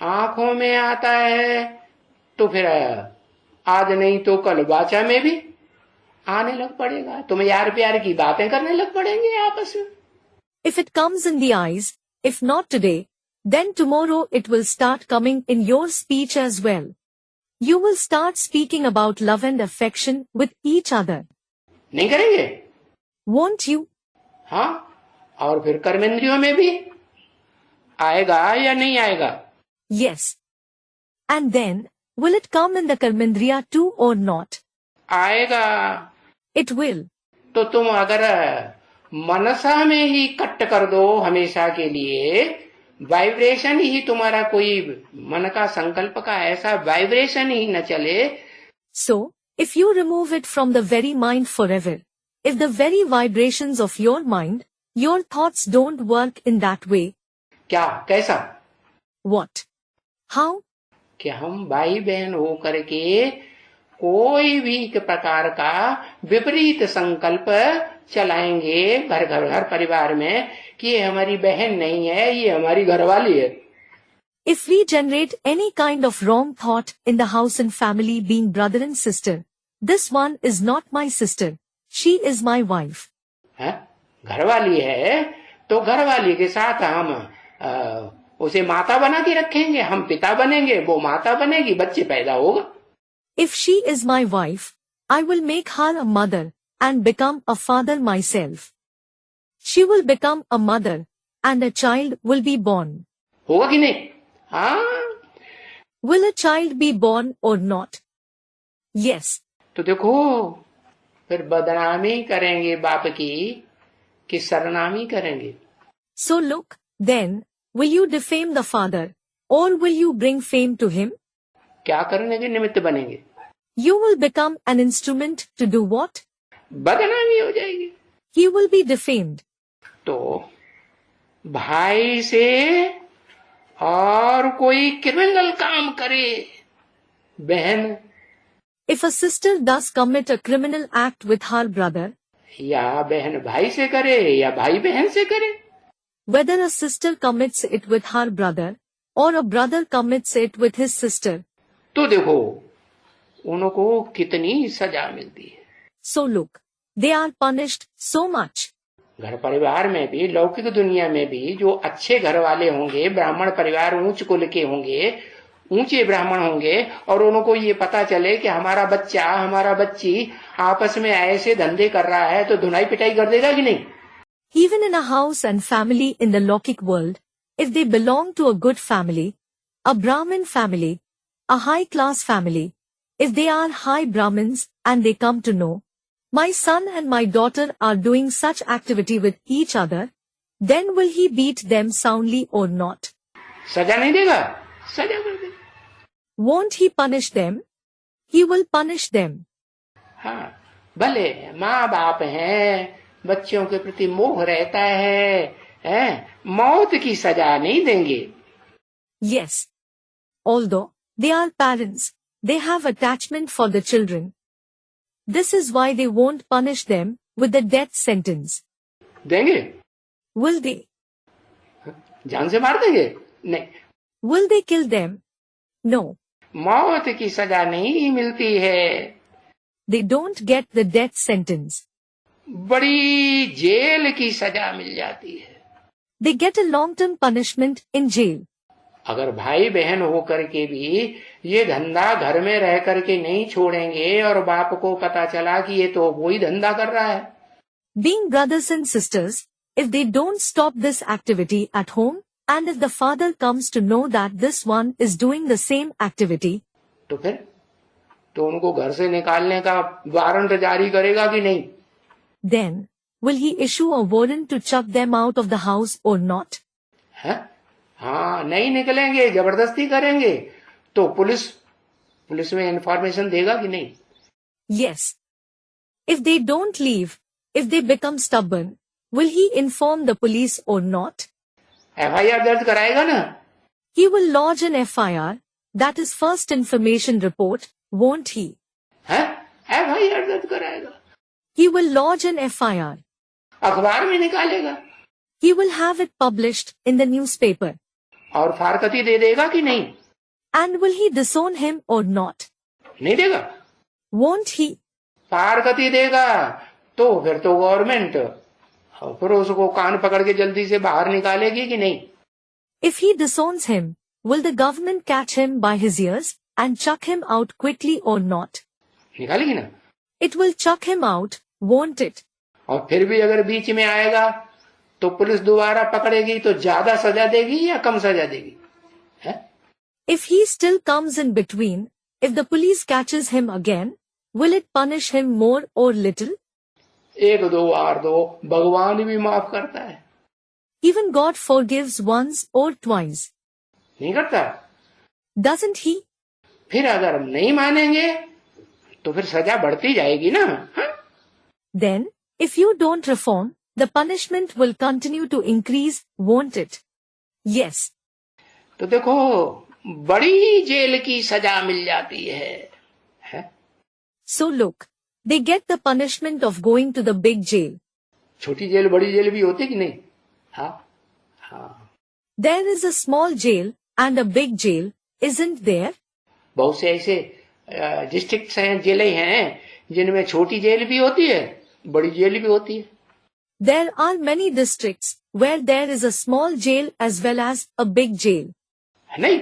आंखों में आता है तो फिर आज नहीं तो कल वाचा में भी आने लग पड़ेगा। तुम यार प्यार की बातें करने लग पड़ेंगे आपस में। If it comes in the eyes, if not today, then tomorrow it will start coming in your speech as well. You will start speaking about love and affection with each other. नहीं करेंगे? Won't you? हाँ, और फिर कर्मेंद्रियों में भी आएगा या नहीं आएगा? Yes. And then, will it come in the Karmendriya too or not? आएगा। It will. तो तुम अगर मनसा में ही कट कर दो हमेशा के लिए, वाइब्रेशन ही तुम्हारा कोई मन का संकल्प का ऐसा वाइब्रेशन ही न चले। So, if you remove it from the very mind forever, if the very vibrations of your mind, your thoughts don't work in that way. क्या? कैसा? What? How? कि हम भाई बहन हो करके कोई भी प्रकार का विपरीत संकल्प चलाएंगे घर परिवार में कि ये हमारी बहन नहीं है, ये हमारी घरवाली है। If we generate any kind of wrong thought in the house and family being brother and sister, This one is not my sister. She is my wife. है? घरवाली है तो घरवाली के साथ हम उसे माता बना के रखेंगे, हम पिता बनेंगे, वो माता बनेगी, बच्चे पैदा होगा. If she is my wife, I will make her a mother and become a father myself. She will become a mother and a child will be born. होगा कि नहीं? हाँ. Will a child be born or not? Yes. तो देखो फिर बदनामी करेंगे बाप की कि सरनामी करेंगे. So look, then, will you defame the father or will you bring fame to him? क्या करने के निमित्त बनेंगे? You will become an instrument to do what? बदनामी हो जाएगी. He will be defamed. तो भाई से और कोई क्रिमिनल काम करे बहन, If a sister does commit a criminal act with her brother, या बहन भाई से करे या भाई बहन से करे, whether a sister commits it with her brother or a brother commits it with his sister, तो देखो उनको कितनी सजा मिलती है. so look, they are punished so much. घर परिवार में भी, लौकिक दुनिया में भी जो अच्छे घर वाले होंगे, ब्राह्मण परिवार उच्च कुल के होंगे, ऊंचे ब्राह्मण होंगे, और उनको ये पता चले कि हमारा बच्चा, हमारा बच्ची आपस में ऐसे धंधे कर रहा है, तो धुनाई पिटाई कर देगा कि नहीं? Even in a house and family in the Lokic world, if they belong to a good family, a Brahmin family, a high-class family, if they are high Brahmins and they come to know, my son and my daughter are doing such activity with each other, then will he beat them soundly or not? सजा नहीं देगा? सजा कर देगा. Won't he punish them? He will punish them. हाँ, भले माँ बाप हैं, बच्चों के प्रति मोह रहता है, मौत की सजा नहीं देंगे. Yes. Although they are parents, they have attachment for the children. This is why they won't punish them with the death sentence. देंगे? Will they? जान से मार देंगे? नहीं. Will they kill them? No. मौत की सजा नहीं मिलती है. They don't get the death sentence. बड़ी जेल की सजा मिल जाती है. They get a long-term punishment in jail. अगर भाई बहन होकर के भी ये धंधा घर में रह करके नहीं छोड़ेंगे और बाप को पता चला कि ये तो वही धंधा कर रहा है. Being brothers and sisters, if they don't stop this activity at home, and if the father comes to know that this one is doing the same activity, तो फिर तो उनको घर से निकालने का वारंट जारी करेगा कि नहीं? then will he issue a warrant to chuck them out of the house or not? है? हाँ, नहीं निकलेंगे, जबरदस्ती करेंगे, तो पुलिस में इंफॉर्मेशन देगा कि नहीं? Yes. If they don't leave, if they become stubborn, will he inform the police or not? FIR दर्ज कराएगा ना? He will lodge an FIR, that is first information report, won't he? है? FIR दर्ज कराएगा. He will lodge an FIR. अखबार में निकालेगा. He will have it published in the newspaper. और फारकती दे देगा कि नहीं? And will he disown him or not? नहीं देगा. Won't he? फारकती देगा तो फिर तो गवर्नमेंट फिर उसको कान पकड़ के जल्दी से बाहर निकालेगी कि नहीं? If he disowns him, will the government catch him by his ears and chuck him out quickly or not? निकालेगी ना? It will chuck him out, won't it? और फिर भी अगर बीच में आएगा तो पुलिस दोबारा पकड़ेगी तो ज्यादा सजा देगी या कम सजा देगी? है? If he still comes in between, if the police catches him again, will it punish him more or little? एक दो बार दो, भगवान भी माफ करता है. Even God forgives once or twice. नहीं करता? Doesn't he? फिर अगर हम नहीं मानेंगे तो फिर सजा बढ़ती जाएगी ना? हा? Then, if you don't reform, the punishment will continue to increase, won't it? Yes. तो देखो बड़ी जेल की सजा मिल जाती है? So look, they get the punishment of going to the big jail. छोटी जेल बड़ी जेल भी होती कि नहीं? हाँ, हाँ. There is a small jail and a big jail, isn't there? बहुत से ऐसे डिस्ट्रिक्ट हैं, जेलें हैं जिनमें छोटी जेल भी होती है, बड़ी जेल भी होती है। There are many districts where there is a small jail as well as a big jail. है नहीं?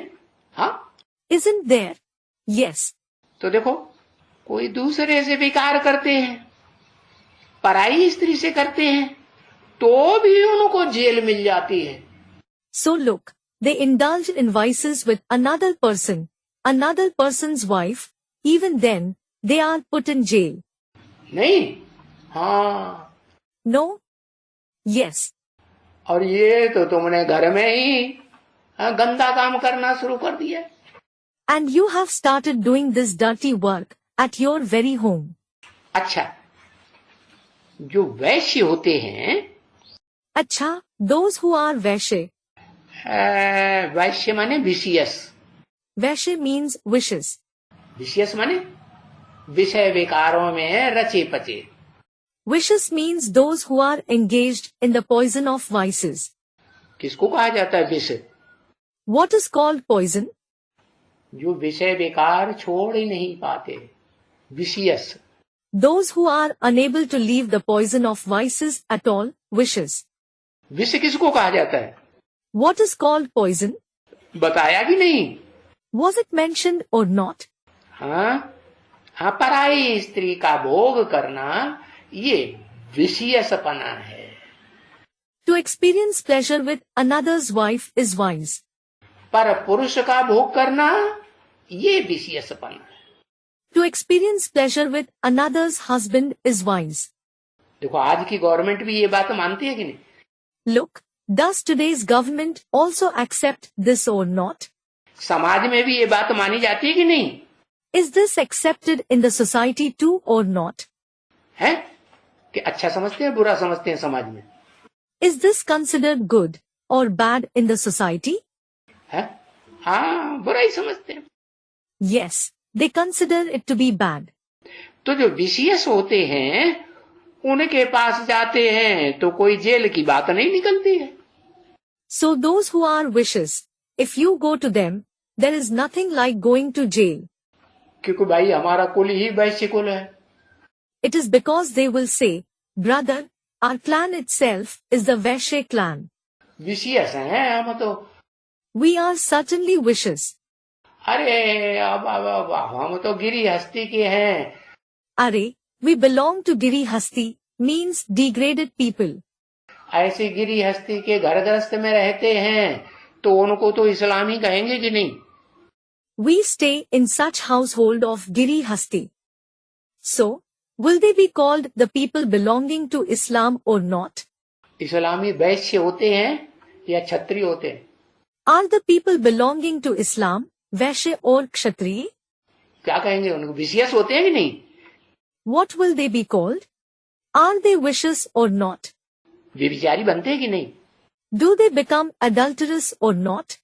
हाँ, Isn't there? Yes. तो देखो, कोई दूसरे से विकार करते हैं, पराई स्त्री से करते हैं, तो भी उनको जेल मिल जाती है। So look, they indulge in vices with another person's wife, even then, they are put in jail. नहीं? हाँ। No? Yes. और ये तो तुमने घर में ही गंदा काम करना शुरू कर दिया। And you have started doing this dirty work at your very home. अच्छा, जो वैश्य होते हैं, अच्छा, those who are वैश्य. वैश्य माने विशियस। वैश्य means wishes. विशियस माने विषय विकारों में रचे पचे। Vicious means those who are engaged in the poison of vices. किसको कहा जाता है विष? What is called poison? जो विषय विकार छोड़ ही नहीं पाते, vicious. Those who are unable to leave the poison of vices at all, wishes. विष किसको कहा जाता है? What is called poison? बताया कि नहीं? Was it mentioned or not? हाँ, पराई स्त्री का भोग करना ये विषयसपना है। To experience pleasure with another's wife is wise. पर पुरुष का भोग करना ये विषयसपना है। To experience pleasure with another's husband is wise. देखो, आज की गवर्नमेंट भी ये बात मानती है कि नहीं? Look, does today's government also accept this or not? समाज में भी ये बात मानी जाती है कि नहीं? Is this accepted in the society too or not? है कि अच्छा समझते हैं, बुरा समझते हैं समाज में? Is this considered good or bad in the society? है? हाँ, बुरा ही समझते हैं। Yes, they consider it to be bad. तो जो विशियस होते हैं, उनके पास जाते हैं तो कोई जेल की बात नहीं निकलती है। So those who are vicious, if you go to them, there is nothing like going to jail. क्योंकि भाई हमारा कुल ही वैश्य कुल है। It is because they will say, brother, our clan itself is the Vaishya clan. Vicious हैं हम तो। We are certainly vicious. अरे अब हम तो गिरी हस्ती के हैं। Arey, we belong to Giri Hasti, means degraded people. ऐसे गिरी हस्ती के घर गृहस्थ में रहते हैं तो उनको तो इस्लामी कहेंगे कि नहीं? We stay in such household of Giri Hasti. So, will they be called the people belonging to Islam or not? इस्लामी वैश्य होते हैं या क्षत्रिय होते हैं? Are the people belonging to Islam, Vaishya or Kshatriya? क्या कहेंगे उनको? विशियस होते हैं कि नहीं? What will they be called? Are they vicious or not? व्यभिचारी बनते हैं कि नहीं? Do they become adulterous or not?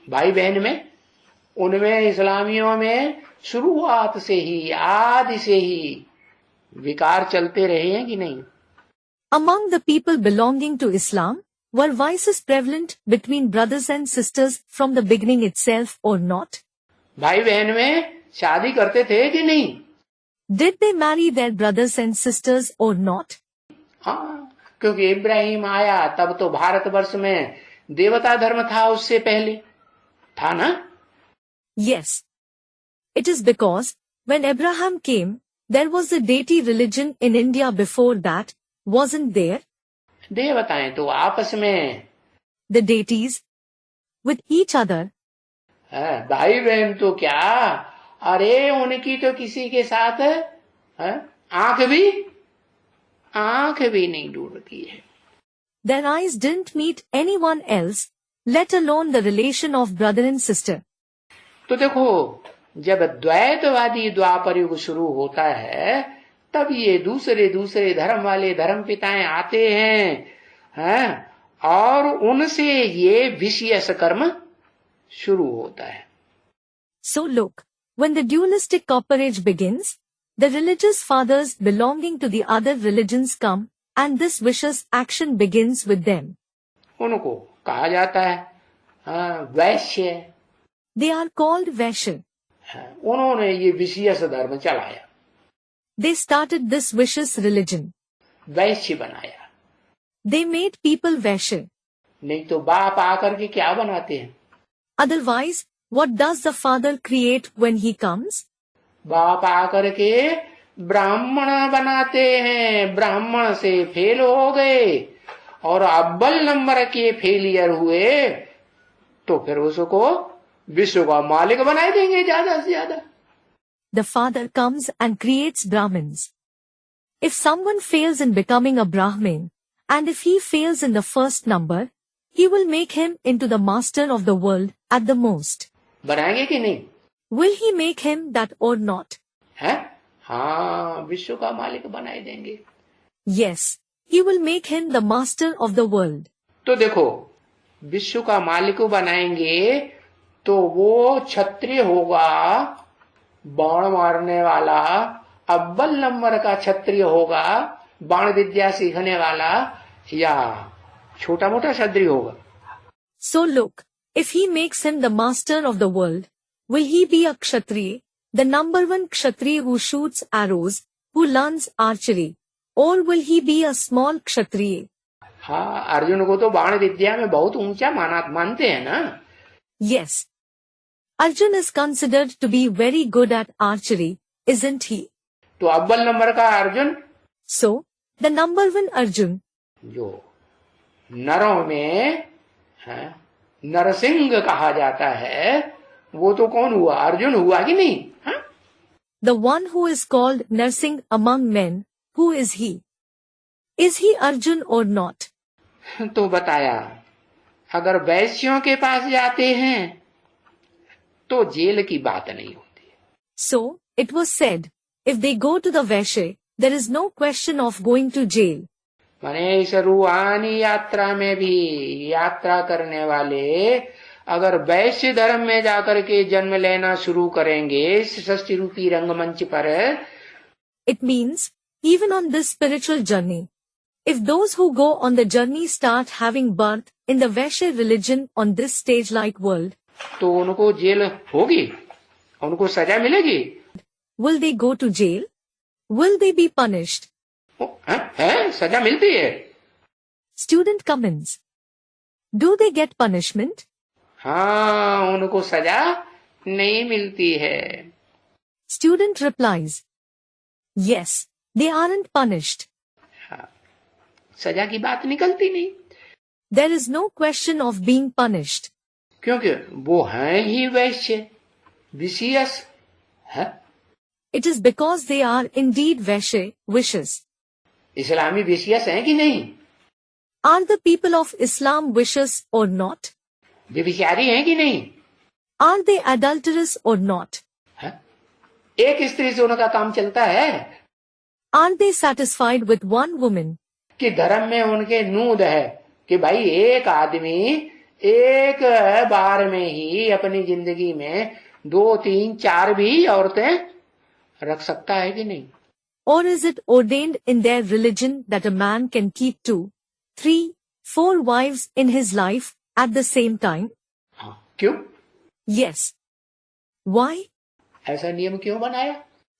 भाई बहन में, उनमें इस्लामियों में शुरुआत से ही, आदि से ही विकार चलते रहे हैं कि नहीं? Among the people belonging to Islam, were vices prevalent between brothers and sisters from the beginning itself or not? भाई बहन में शादी करते थे कि नहीं? Did they marry their brothers and sisters or not? हाँ, क्योंकि इब्राहिम आया तब तो भारतवर्ष में देवता धर्म था, उससे पहले था ना? Yes. It is because, when Abraham came, there was a deity religion in India before that, wasn't there? देवताएं तो आपस में, The deities, with each other. भाई बहन तो क्या, अरे उनकी तो किसी के साथ आंख भी नहीं जुड़ती है। Their eyes didn't meet anyone else, let alone the relation of brother and sister. तो देखो, जब द्वैतवादी द्वापर युग शुरू होता है, तब ये दूसरे धर्म वाले धर्म पिताएं आते हैं, और उनसे ये विषयस कर्म शुरू होता है। So look, when the dualistic copper age begins, the religious fathers belonging to the other religions come, and this vicious action begins with them. उनको कहा जाता है वैश्य। They are called Vaishya. उन्होंने ये विषयस धर्म चलाया। they started this vicious religion. वैश्य बनाया, They made people Vaishya. नहीं तो बाप आकर के क्या बनाते हैं? Otherwise, what does the father create when he comes? बाप आकर के ब्राह्मण बनाते हैं, ब्राह्मण से फेल हो गए और अव्वल नंबर के फेलियर हुए तो फिर उसको विश्व का मालिक बना देंगे ज्यादा से ज्यादा. The father comes and creates Brahmins. If someone fails in becoming a Brahmin, and if he fails in the first number, he will make him into the master of the world at the most. बनाएंगे कि नहीं? Will he make him that or not? है? हाँ, विश्व का मालिक बनाए देंगे. Yes, he will make him the master of the world. तो देखो, विश्व का मालिक बनाएंगे तो वो क्षत्रिय होगा, बाण मारने वाला, अव्वल नंबर का क्षत्रिय होगा, बाण विद्या सीखने वाला, या छोटा मोटा क्षत्रिय होगा. So look, if he makes him the master of the world, will he be a Kshatriya, the number one Kshatriya who shoots arrows, who learns archery, or will he be a small Kshatriya? हाँ, अर्जुन को तो बाण विद्या में बहुत ऊंचा मानते हैं ना. Yes. Arjun is considered to be very good at archery, isn't he? तो अव्वल नंबर का Arjun, So, the number one Arjun, जो नरों में नरसिंह कहा जाता है, वो तो कौन हुआ? अर्जुन हुआ कि नहीं? हा? the one who is called Narsingh among men, who is he? Is he Arjun or not? तो बताया, अगर वैश्यों के पास जाते हैं तो जेल की बात नहीं होती. So, it was said, if they go to the Vaishya, there is no question of going to jail. माने इस रूहानी यात्रा में भी यात्रा करने वाले अगर वैश्य धर्म में जाकर के जन्म लेना शुरू करेंगे इस षष्ठी रूपी रंगमंच पर, It means, even on this spiritual journey, if those who go on the journey start having birth in the Vaishya religion on this stage-like world, तो उनको जेल होगी, उनको सजा मिलेगी. will they go to jail? Will they be punished? है? सजा मिलती है. Student comments. Do they get punishment? हाँ, उनको सजा नहीं मिलती है. Student replies. Yes, they aren't punished. हाँ, सजा की बात निकलती नहीं. There is no question of being punished. क्योंकि वो हैं ही वैश्य, विशियस है. It is because they are indeed Vaishya, vicious. Islami vicious हैं कि नहीं? Are the people of Islam vicious or not? व्यभिचारी हैं कि नहीं? Are they adulterous or not? है? एक स्त्री से उनका काम चलता है Are they satisfied with one woman? कि धर्म में उनके नूद है कि भाई एक आदमी एक बार में ही अपनी जिंदगी में 2, 3, 4 भी औरतें रख सकता है कि नहीं? Or is it ordained in their religion that a man can keep 2, 3, 4 wives in his life at the same time? हाँ, क्यों? Yes. Why? ऐसा नियम क्यों बनाया?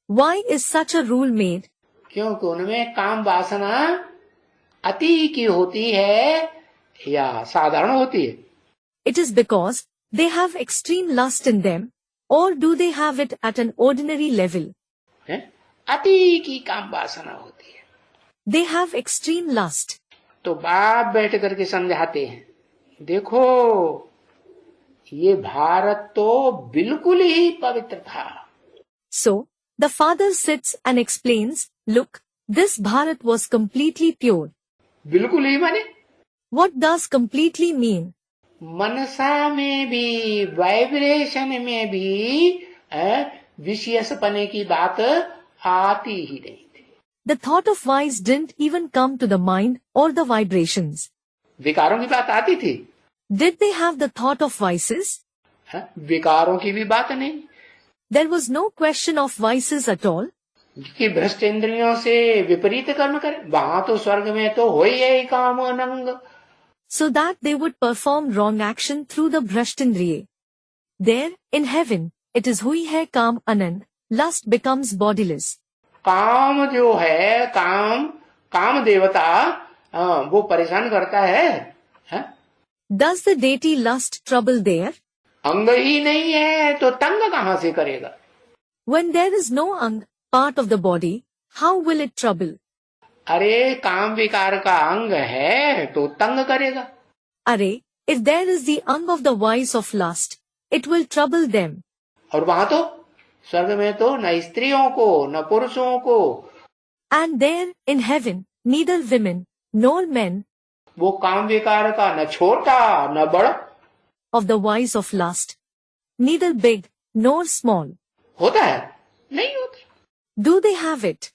Why is such a rule made? क्योंकि उनमें काम वासना अति की होती है या साधारण होती है? It is because they have extreme lust in them, or do they have it at an ordinary level? है? अति की काम वासना होती है. They have extreme lust. तो बाप बैठ करके समझाते हैं, देखो ये भारत तो बिल्कुल ही पवित्र था. So, the father sits and explains, look, this Bharat was completely pure. बिल्कुल ही माने What does completely mean? मनसा में भी, वाइब्रेशन में भी विशेषपने की बात आती ही नहीं थी. The thought of vice didn't even come to the mind or the vibrations. विकारों की बात आती थी. Did they have the thought of vices? विकारों की भी बात नहीं. There was no question of vices at all. कि भ्रष्ट इंद्रियों से विपरीत कर्म करे, वहां तो स्वर्ग में तो हो ही काम अनंग. So that they would perform wrong action through the Bhrashtindriya. There, in heaven, it is hui hai kaam anand, lust becomes bodiless. काम जो है, काम देवता वो परेशान करता है? Does the deity lust trouble there? अंग ही नहीं है तो तंग कहां से करेगा? When there is no ang, part of the body, how will it trouble? अरे काम विकार का अंग है तो तंग करेगा। Arey, if there is the ang of the vice of lust, it will trouble them. और वहां तो स्वर्ग में तो न स्त्रियों को न पुरुषों को, And there, in heaven, neither women nor men वो काम विकार का न छोटा न बड़ा of the vice of lust, neither big nor small. होता है? नहीं होता। Do they have it?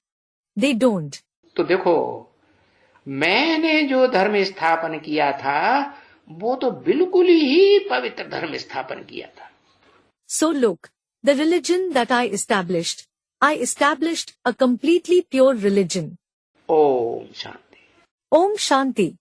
They don't. तो देखो, मैंने जो धर्म स्थापन किया था वो तो बिल्कुल ही पवित्र धर्म स्थापन किया था। So look, the religion that I established a completely pure religion. Om Shanti. Om Shanti.